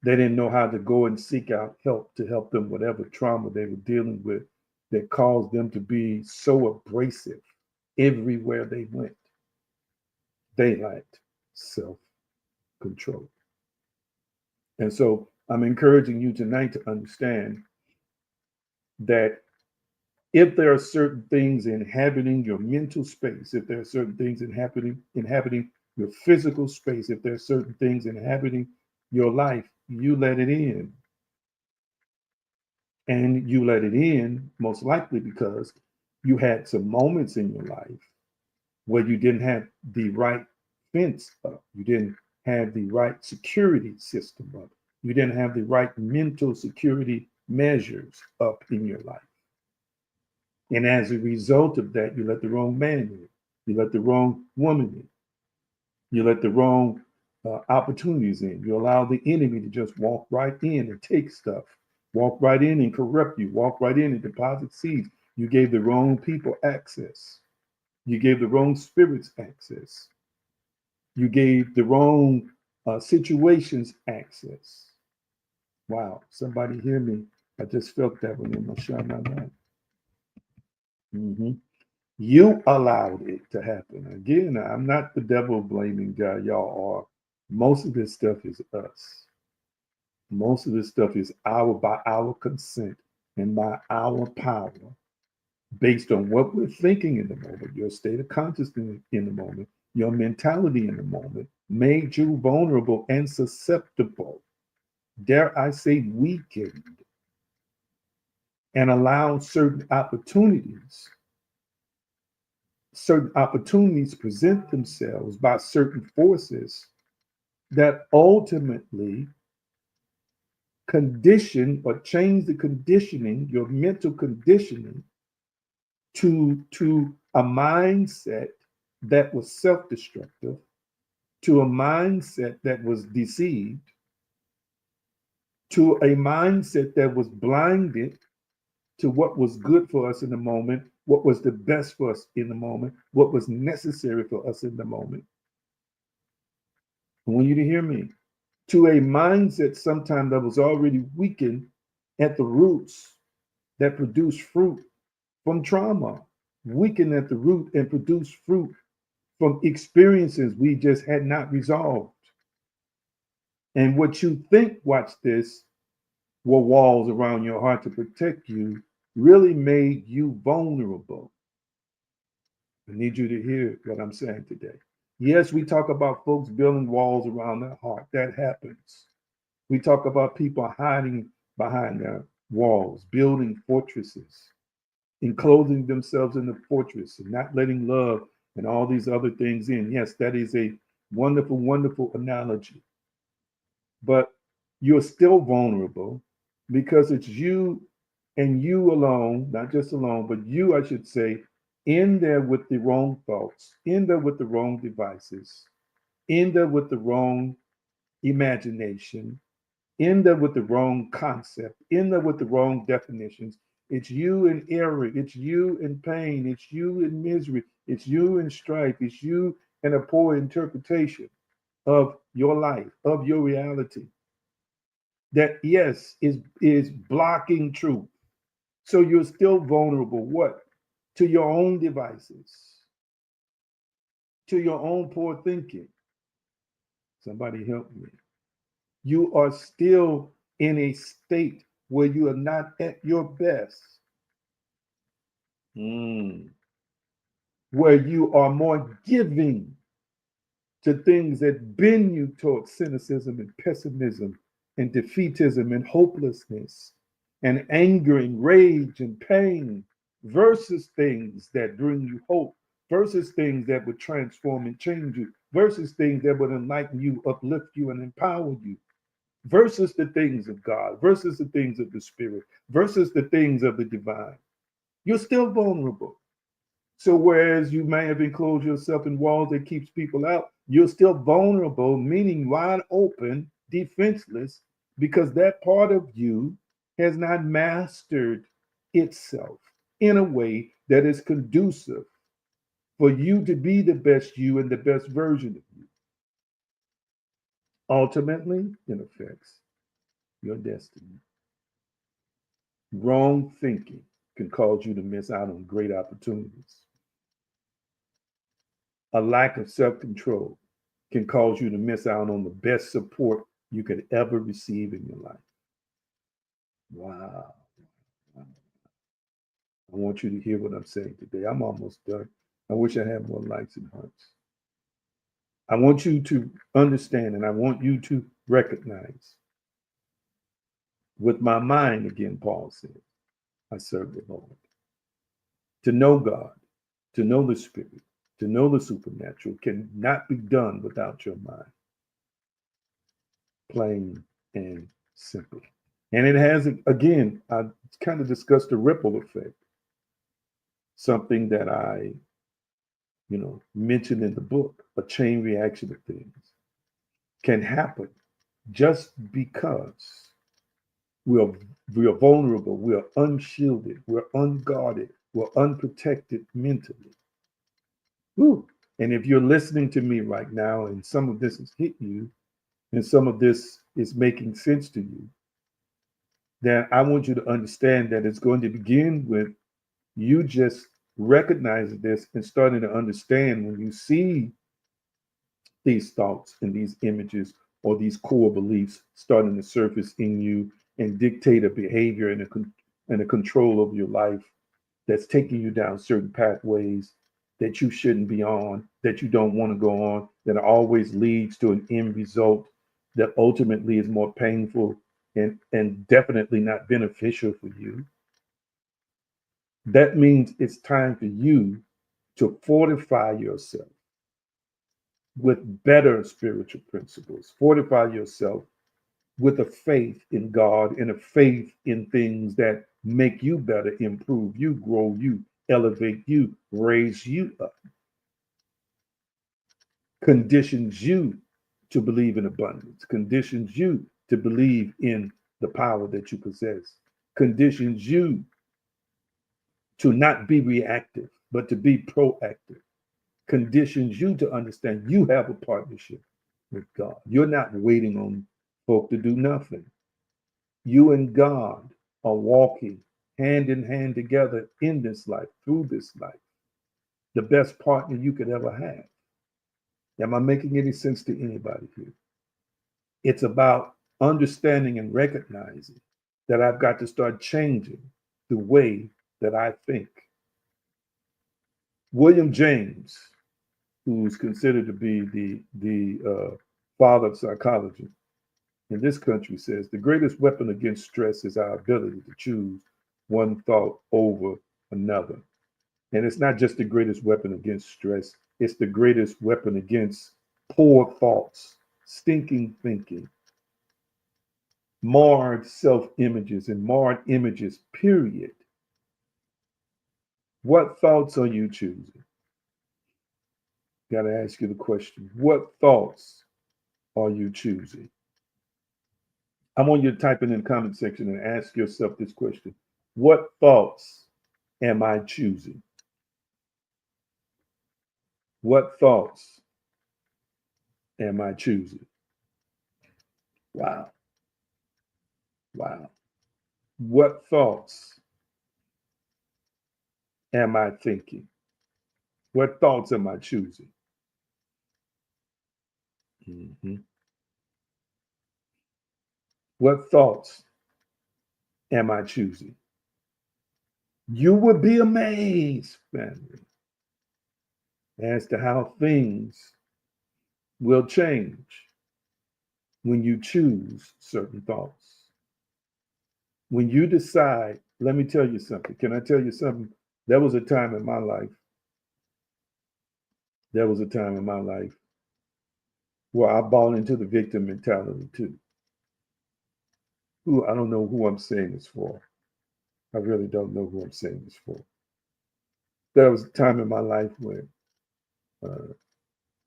[SPEAKER 1] They didn't know how to go and seek out help to help them whatever trauma they were dealing with that caused them to be so abrasive everywhere they went. They lacked self control. And so I'm encouraging you tonight to understand that if there are certain things inhabiting your mental space, if there are certain things inhabiting your physical space, if there are certain things inhabiting your life, you let it in. And you let it in most likely because you had some moments in your life where you didn't have the right fence up. You didn't have the right security system up. You didn't have the right mental security measures up in your life. And as a result of that, you let the wrong man in. You let the wrong woman in. You let the wrong opportunities in. You allow the enemy to just walk right in and take stuff, walk right in and corrupt you, walk right in and deposit seeds. You gave the wrong people access. You gave the wrong spirits access. You gave the wrong situations access. Wow, somebody hear me. I just felt that one in my shana. Mm-hmm. You allowed it to happen. Again, I'm not the devil blaming guy. Y'all are. Most of this stuff is us. Most of this stuff is by our consent and by our power, based on what we're thinking in the moment, your state of consciousness in the moment, your mentality in the moment, made you vulnerable and susceptible, dare I say weakened, and allowed certain opportunities present themselves by certain forces that ultimately condition or change the conditioning, your mental conditioning, to a mindset that was self-destructive, to a mindset that was deceived, to a mindset that was blinded to what was good for us in the moment, what was the best for us in the moment, what was necessary for us in the moment. I want you to hear me. To a mindset sometimes that was already weakened at the roots, that produced fruit from trauma, weakened at the root and produced fruit from experiences we just had not resolved. And what you think, watch this, were walls around your heart to protect you, really made you vulnerable. I need you to hear what I'm saying today. Yes, we talk about folks building walls around their heart. That happens. We talk about people hiding behind their walls, building fortresses, enclosing themselves in the fortress and not letting love and all these other things in. Yes, that is a wonderful, wonderful analogy. But you're still vulnerable because it's you and you alone, not just alone, but you, I should say, in there with the wrong thoughts, in there with the wrong devices, in there with the wrong imagination, in there with the wrong concept, in there with the wrong definitions. It's you in error, it's you in pain, it's you in misery, it's you in strife, it's you in a poor interpretation of your life, of your reality. That yes is blocking truth. So you're still vulnerable. What? To your own devices, to your own poor thinking. Somebody help me. You are still in a state where you are not at your best. Where you are more giving to things that bend you towards cynicism and pessimism and defeatism and hopelessness and anger and rage and pain versus things that bring you hope, versus things that would transform and change you, versus things that would enlighten you, uplift you, and empower you, versus the things of God, versus the things of the Spirit, versus the things of the divine. You're still vulnerable. So whereas you may have enclosed yourself in walls that keeps people out, you're still vulnerable, meaning wide open, defenseless, because that part of you has not mastered itself in a way that is conducive for you to be the best you and the best version of you. Ultimately, it affects your destiny. Wrong thinking can cause you to miss out on great opportunities. A lack of self control can cause you to miss out on the best support you could ever receive in your life. Wow. I want you to hear what I'm saying today. I'm almost done. I wish I had more likes and hearts. I want you to understand and I want you to recognize with my mind, again, Paul said, I serve the Lord. To know God, to know the Spirit, to know the supernatural cannot be done without your mind. Plain and simple. And it has, again, I kind of discussed the ripple effect, something that I, mentioned in the book, a chain reaction of things can happen just because we are, we are vulnerable, we are unshielded, we're unguarded, we're unprotected mentally. Whew. And if you're listening to me right now and some of this has hit you and some of this is making sense to you, then I want you to understand that it's going to begin with you just recognizing this and starting to understand when you see these thoughts and these images or these core beliefs starting to surface in you and dictate a behavior and a control of your life that's taking you down certain pathways that you shouldn't be on, that you don't want to go on, that always leads to an end result that ultimately is more painful and definitely not beneficial for you. That means it's time for you to fortify yourself with better spiritual principles, fortify yourself with a faith in God and a faith in things that make you better, improve you, grow you, elevate you, raise you up, conditions you to believe in abundance, conditions you to believe in the power that you possess, conditions you to not be reactive, but to be proactive, conditions you to understand you have a partnership with God. You're not waiting on folk to do nothing. You and God are walking hand in hand together in this life, through this life, the best partner you could ever have. Am I making any sense to anybody here? It's about understanding and recognizing that I've got to start changing the way that I think. William James, who's considered to be the father of psychology in this country, says the greatest weapon against stress is our ability to choose one thought over another. And it's not just the greatest weapon against stress, it's the greatest weapon against poor thoughts, stinking thinking, marred self images, and marred images, period. What thoughts are you choosing? Got to ask you the question, what thoughts are you choosing? I want you to type it in the comment section and ask yourself this question. What thoughts am I choosing? What thoughts am I choosing? Wow. Wow. What thoughts am I thinking? What thoughts am I choosing? Mhm. What thoughts am I choosing? You would be amazed, family, as to how things will change when you choose certain thoughts. When you decide, let me tell you something. Can I tell you something? There was a time in my life, there was a time in my life where I bought into the victim mentality too. Who I don't know who I'm saying this for. I really don't know who I'm saying this for. There was a time in my life when uh,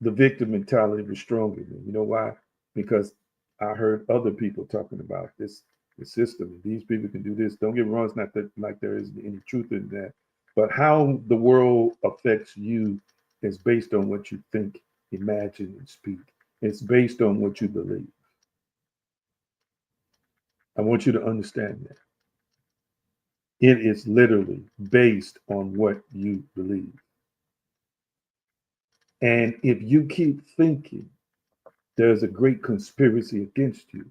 [SPEAKER 1] the victim mentality was stronger than me. You know why? Because I heard other people talking about this the system. These people can do this. Don't get me wrong, it's not that like there isn't any truth in that. But how the world affects you is based on what you think, imagine, and speak. It's based on what you believe. I want you to understand that. It is literally based on what you believe. And if you keep thinking there's a great conspiracy against you,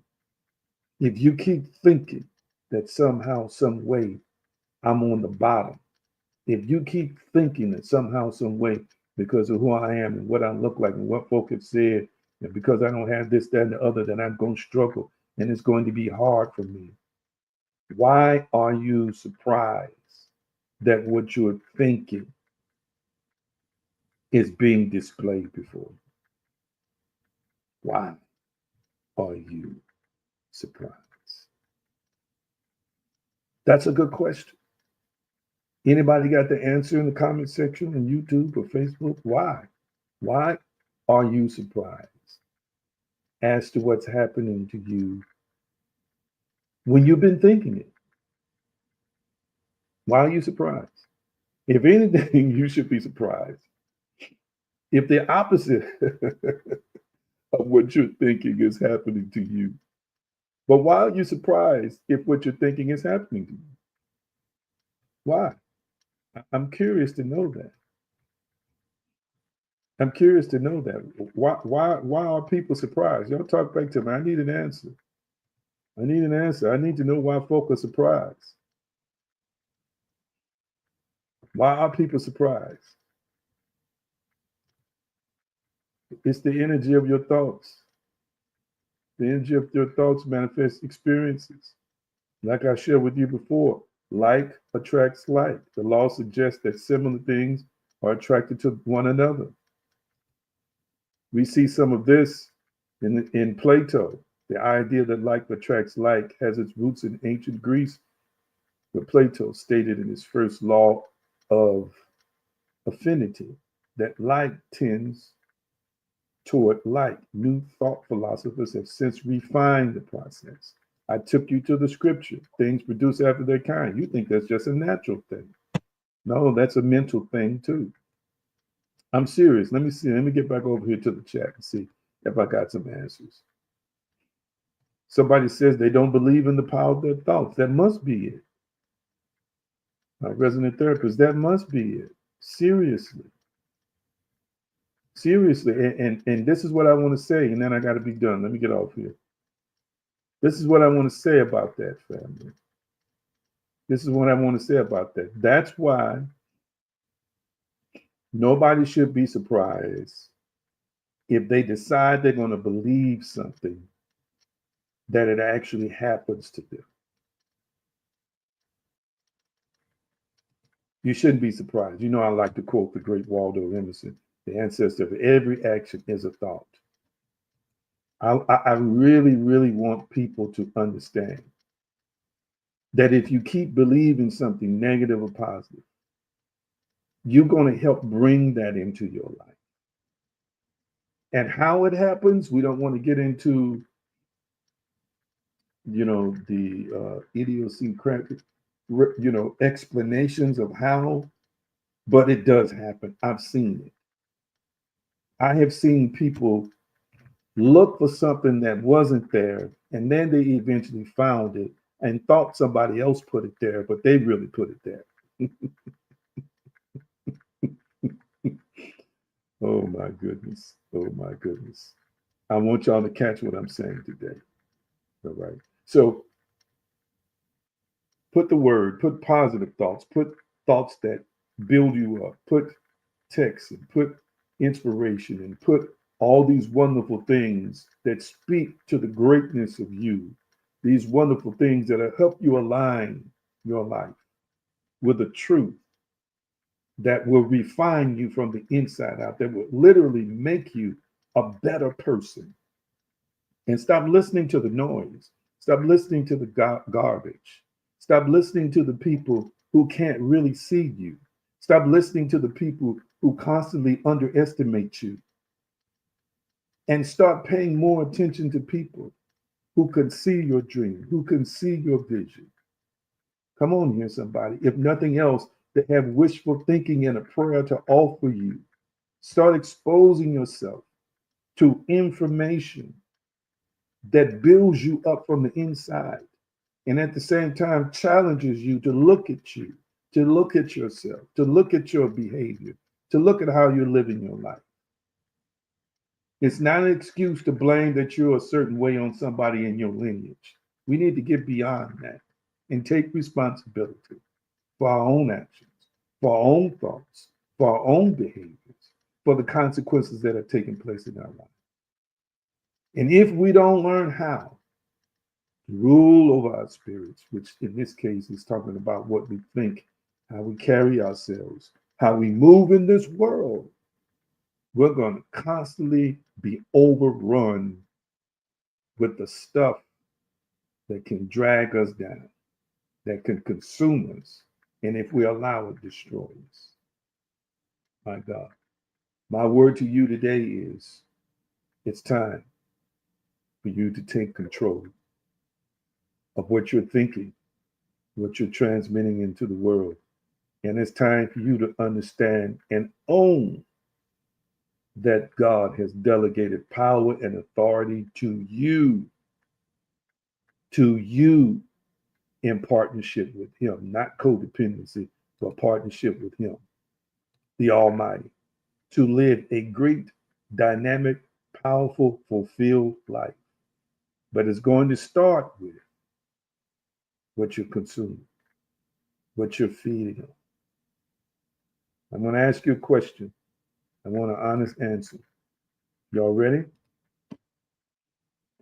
[SPEAKER 1] if you keep thinking that somehow, some way, I'm on the bottom, if you keep thinking that somehow, some way, because of who I am and what I look like and what folk have said, and because I don't have this, that, and the other, that I'm going to struggle and it's going to be hard for me. Why are you surprised that what you're thinking is being displayed before you? Why are you surprised? That's a good question. Anybody got the answer in the comment section on YouTube or Facebook? Why? Why are you surprised as to what's happening to you when you've been thinking it? Why are you surprised? If anything, you should be surprised if the opposite of what you're thinking is happening to you. But why are you surprised if what you're thinking is happening to you? Why? I'm curious to know that. I'm curious to know that. Why are people surprised? Y'all talk back to me. I need an answer. I need an answer. I need to know why folk are surprised. Why are people surprised? It's the energy of your thoughts. The energy of your thoughts manifests experiences. Like I shared with you before, like attracts like. The law suggests that similar things are attracted to one another. We see some of this in Plato. The idea that like attracts like has its roots in ancient Greece, where Plato stated in his first law of affinity that like tends toward like. New thought philosophers have since refined the process. I took you to the scripture. Things produce after their kind. You think that's just a natural thing. No, that's a mental thing too. I'm serious. Let me see. Let me get back over here to the chat and see if I got some answers. Somebody says they don't believe in the power of their thoughts. That must be it. My resident therapist, that must be it. Seriously. Seriously. And this is what I want to say, and then I got to be done. Let me get off here. This is what I want to say about that, family. This is what I want to say about that. That's why nobody should be surprised if they decide they're going to believe something that it actually happens to them. You shouldn't be surprised. You know, I like to quote the great Waldo Emerson, the ancestor of every action is a thought. I really, really want people to understand that if you keep believing something negative or positive, you're going to help bring that into your life. And how it happens, we don't want to get into, the idiosyncratic, explanations of how, but it does happen. I've seen it. I have seen people look for something that wasn't there, and then they eventually found it and thought somebody else put it there, but they really put it there. Oh my goodness. Oh my goodness. I want y'all to catch what I'm saying today. All right. So put positive thoughts, put thoughts that build you up, put text and put inspiration and put all these wonderful things that speak to the greatness of you, these wonderful things that will help you align your life with the truth that will refine you from the inside out, that will literally make you a better person. And stop listening to the noise. Stop listening to the garbage. Stop listening to the people who can't really see you. Stop listening to the people who constantly underestimate you. And start paying more attention to people who can see your dream, who can see your vision. Come on here, somebody. If nothing else, they have wishful thinking and a prayer to offer you. Start exposing yourself to information that builds you up from the inside, and at the same time challenges you to look at you, to look at yourself, to look at your behavior, to look at how you're living your life. It's not an excuse to blame that you're a certain way on somebody in your lineage. We need to get beyond that and take responsibility for our own actions, for our own thoughts, for our own behaviors, for the consequences that are taking place in our life. And if we don't learn how to rule over our spirits, which in this case is talking about what we think, how we carry ourselves, how we move in this world, we're going to constantly be overrun with the stuff that can drag us down, that can consume us, and if we allow it, destroy us. My God. My word to you today is it's time for you to take control of what you're thinking, what you're transmitting into the world. And it's time for you to understand and own that God has delegated power and authority to you in partnership with Him, not codependency, but partnership with Him, the Almighty. to live a great, dynamic, powerful, fulfilled life. But it's going to start with what you're consuming, what you're feeding on. I'm going to ask you a question. I want an honest answer. Y'all ready?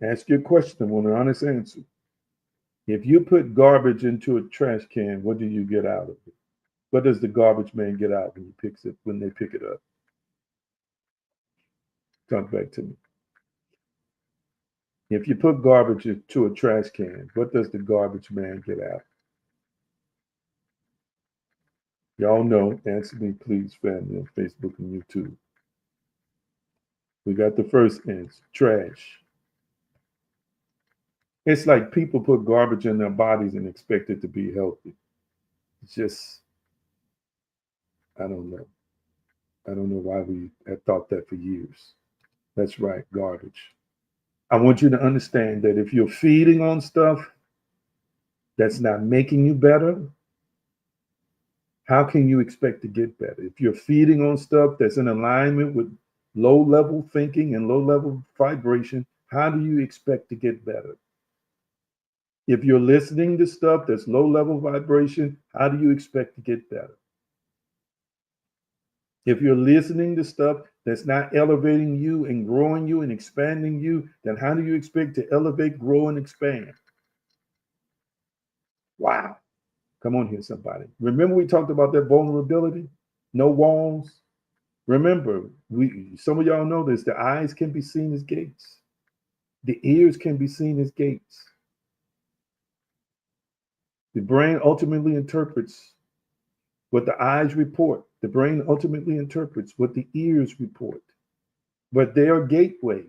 [SPEAKER 1] Ask you a question. I want an honest answer. If you put garbage into a trash can, what do you get out of it? What does the garbage man get out when they pick it up? Talk back to me. If you put garbage into a trash can, what does the garbage man get out? Y'all know. Answer me, please, family, on Facebook and YouTube. We got the first answer, trash. It's like people put garbage in their bodies and expect it to be healthy. It's just, I don't know. I don't know why we have thought that for years. That's right, garbage. I want you to understand that if you're feeding on stuff that's not making you better, how can you expect to get better? If you're feeding on stuff that's in alignment with low level thinking and low level vibration, how do you expect to get better? If you're listening to stuff that's low level vibration, how do you expect to get better? If you're listening to stuff that's not elevating you and growing you and expanding you, then how do you expect to elevate, grow, and expand? Wow. Come on here, somebody. Remember we talked about that vulnerability? No walls. Remember, some of y'all know this. The eyes can be seen as gates. The ears can be seen as gates. The brain ultimately interprets what the eyes report. The brain ultimately interprets what the ears report. But they are gateways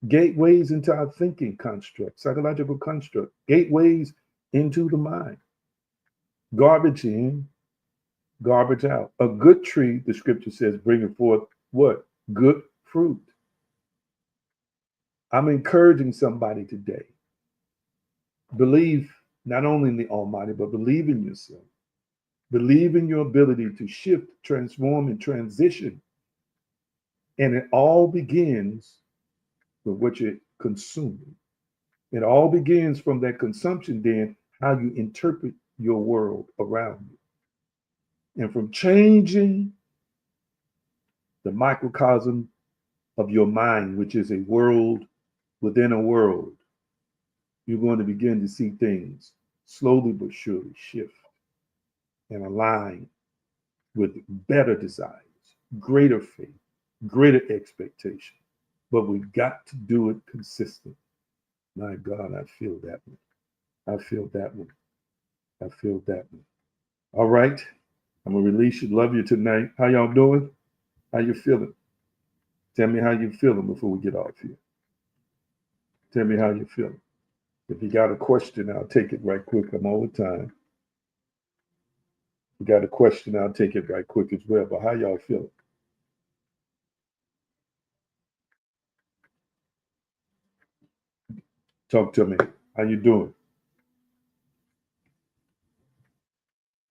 [SPEAKER 1] into our thinking construct, psychological construct, gateways into the mind. Garbage in, garbage out. A good tree, the scripture says, bringing forth what? Good fruit. I'm encouraging somebody today. Believe not only in the Almighty, but believe in yourself. Believe in your ability to shift, transform, and transition. And it all begins with what you're consuming. It all begins from that consumption, then how you interpret your world around you. And from changing the microcosm of your mind, which is a world within a world, you're going to begin to see things slowly but surely shift and align with better desires, greater faith, greater expectation. But we've got to do it consistently. My God, I feel that one. I feel that one. I feel that one. All right. I'm going to release you. Love you tonight. How y'all doing? How you feeling? Tell me how you feeling before we get off here. Tell me how you feeling. If you got a question, I'll take it right quick. I'm all the time. If you got a question, I'll take it right quick as well. But how y'all feeling? Talk to me. How you doing?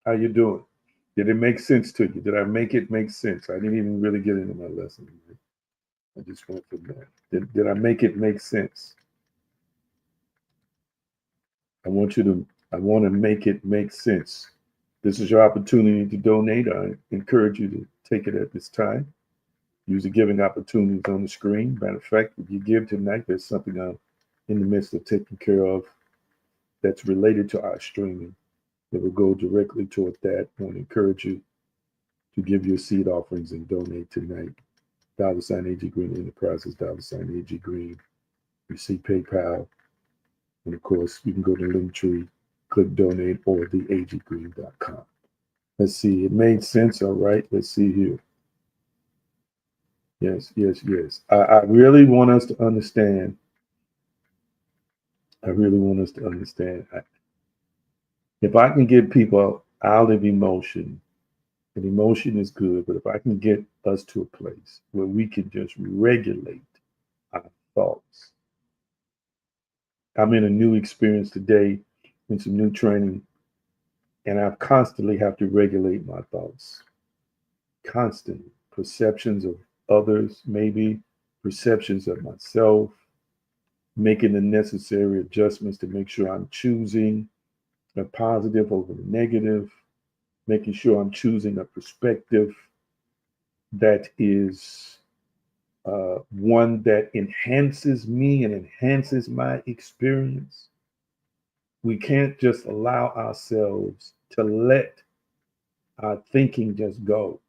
[SPEAKER 1] How you doing? Did it make sense to you? Did I make it make sense? I didn't even really get into my lesson. I just went from there. Did I make it make sense? I want to make it make sense. This is your opportunity to donate. I encourage you to take it at this time. Use the giving opportunities on the screen. Matter of fact, if you give tonight, there's something I'm in the midst of taking care of that's related to our streaming that will go directly toward that. I want to encourage you to give your seed offerings and donate tonight. $AG Green Enterprises, $AG Green. You see PayPal. And of course, you can go to Linktree, click donate, or theaggreen.com. Let's see. It made sense. All right. Let's see here. Yes. I really want us to understand. If I can get people out of emotion, and emotion is good, but if I can get us to a place where we can just regulate our thoughts. I'm in a new experience today, in some new training, and I constantly have to regulate my thoughts. Constantly. perceptions of others, maybe perceptions of myself, making the necessary adjustments to make sure I'm choosing a positive over the negative, making sure I'm choosing a perspective that is one that enhances me and enhances my experience. We can't just allow ourselves to let our thinking just go,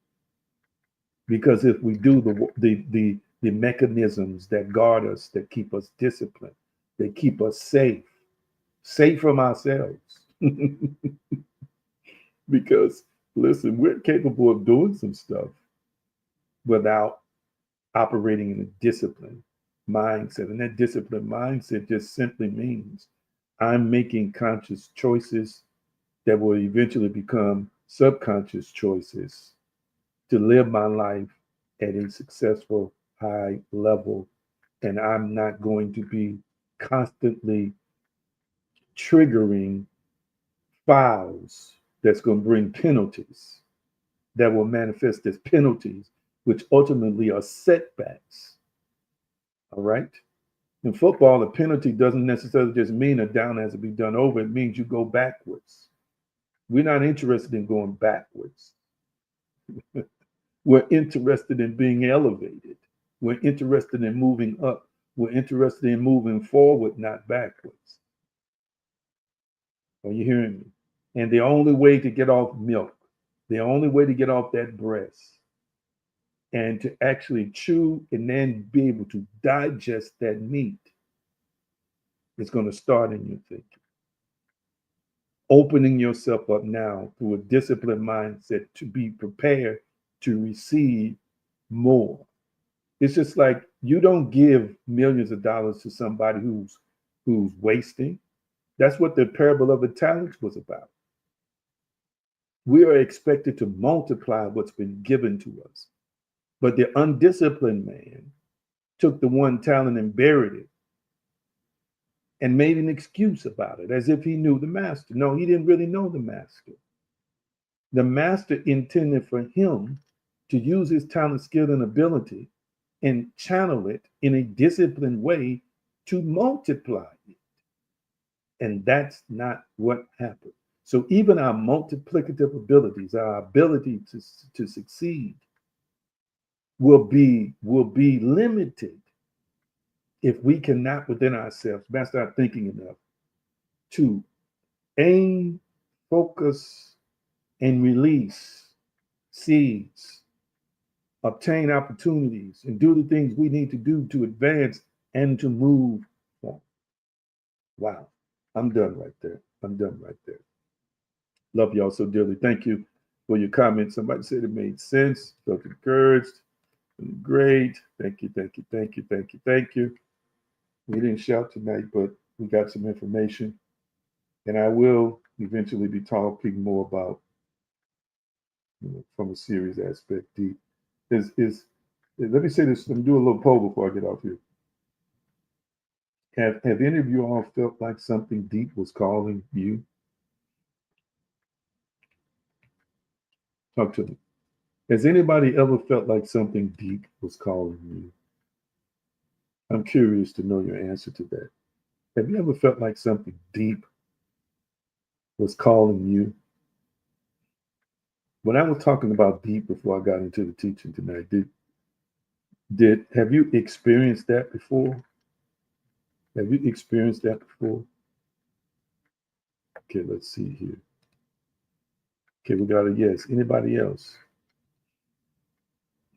[SPEAKER 1] because if we do, the mechanisms that guard us, that keep us disciplined, that keep us safe from ourselves. Because listen, we're capable of doing some stuff without operating in a disciplined mindset. And that disciplined mindset just simply means I'm making conscious choices that will eventually become subconscious choices to live my life at a successful high level. And I'm not going to be constantly triggering files that's going to bring penalties that will manifest as penalties, which ultimately are setbacks. All right. In football, a penalty doesn't necessarily just mean a down has to be done over. It means you go backwards. We're not interested in going backwards. We're interested in being elevated. We're interested in moving up. We're interested in moving forward, not backwards. Are you hearing me? And the only way to get off milk, the only way to get off that breast, and to actually chew and then be able to digest that meat is going to start in your thinking. Opening yourself up now through a disciplined mindset to be prepared to receive more. It's just like you don't give millions of dollars to somebody who's wasting. That's what the parable of the talents was about. We are expected to multiply what's been given to us. But the undisciplined man took the one talent and buried it and made an excuse about it as if he knew the master. No, he didn't really know the master. The master intended for him to use his talent, skill, and ability and channel it in a disciplined way to multiply it. And that's not what happened. So even our multiplicative abilities, our ability to succeed will be limited if we cannot within ourselves master our thinking enough to aim, focus, and release seeds, obtain opportunities, and do the things we need to do to advance and to move on. Wow. I'm done right there. I'm done right there. Love y'all so dearly. Thank you for your comments. Somebody said it made sense. Felt encouraged. Great. Thank you. Thank you. Thank you. Thank you. Thank you. We didn't shout tonight, but we got some information. And I will eventually be talking more about, from a serious aspect, deep. Let me say this. Let me do a little poll before I get off here. Have any of you all felt like something deep was calling you? Talk to me. Has anybody ever felt like something deep was calling you? I'm curious to know your answer to that. Have you ever felt like something deep was calling you? When I was talking about deep before I got into the teaching tonight, have you experienced that before? Have you experienced that before? Okay, let's see here. Okay, we got a yes. Anybody else?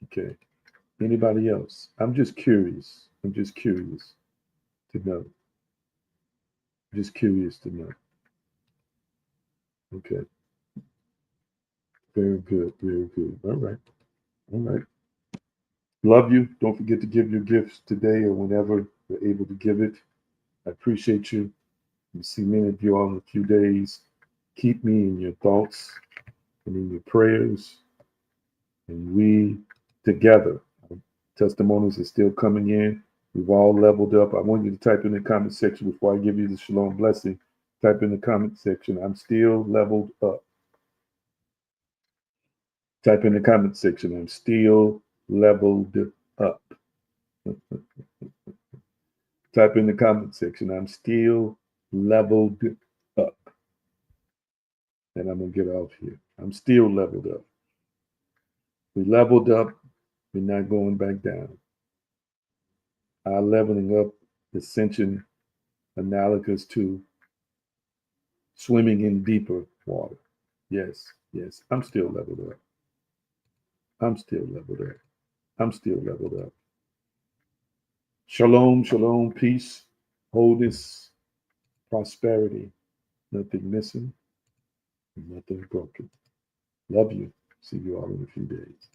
[SPEAKER 1] Okay. Anybody else? I'm just curious. I'm just curious to know. Just curious to know. Okay. Very good. Very good. All right. All right. Love you. Don't forget to give your gifts today or whenever you're able to give it. I appreciate you. We'll see many of you all in a few days. Keep me in your thoughts and in your prayers. And we together, testimonies are still coming in. We've all leveled up. I want you to type in the comment section before I give you the shalom blessing. Type in the comment section, I'm still leveled up. Type in the comment section, I'm still leveled up. Type in the comment section, I'm still leveled up. And I'm going to get off here. I'm still leveled up. We leveled up. We're not going back down. Our leveling up ascension analogous to swimming in deeper water. Yes, yes, I'm still leveled up. I'm still leveled up. I'm still leveled up. Shalom, shalom, peace, wholeness, prosperity, nothing missing, nothing broken. Love you. See you all in a few days.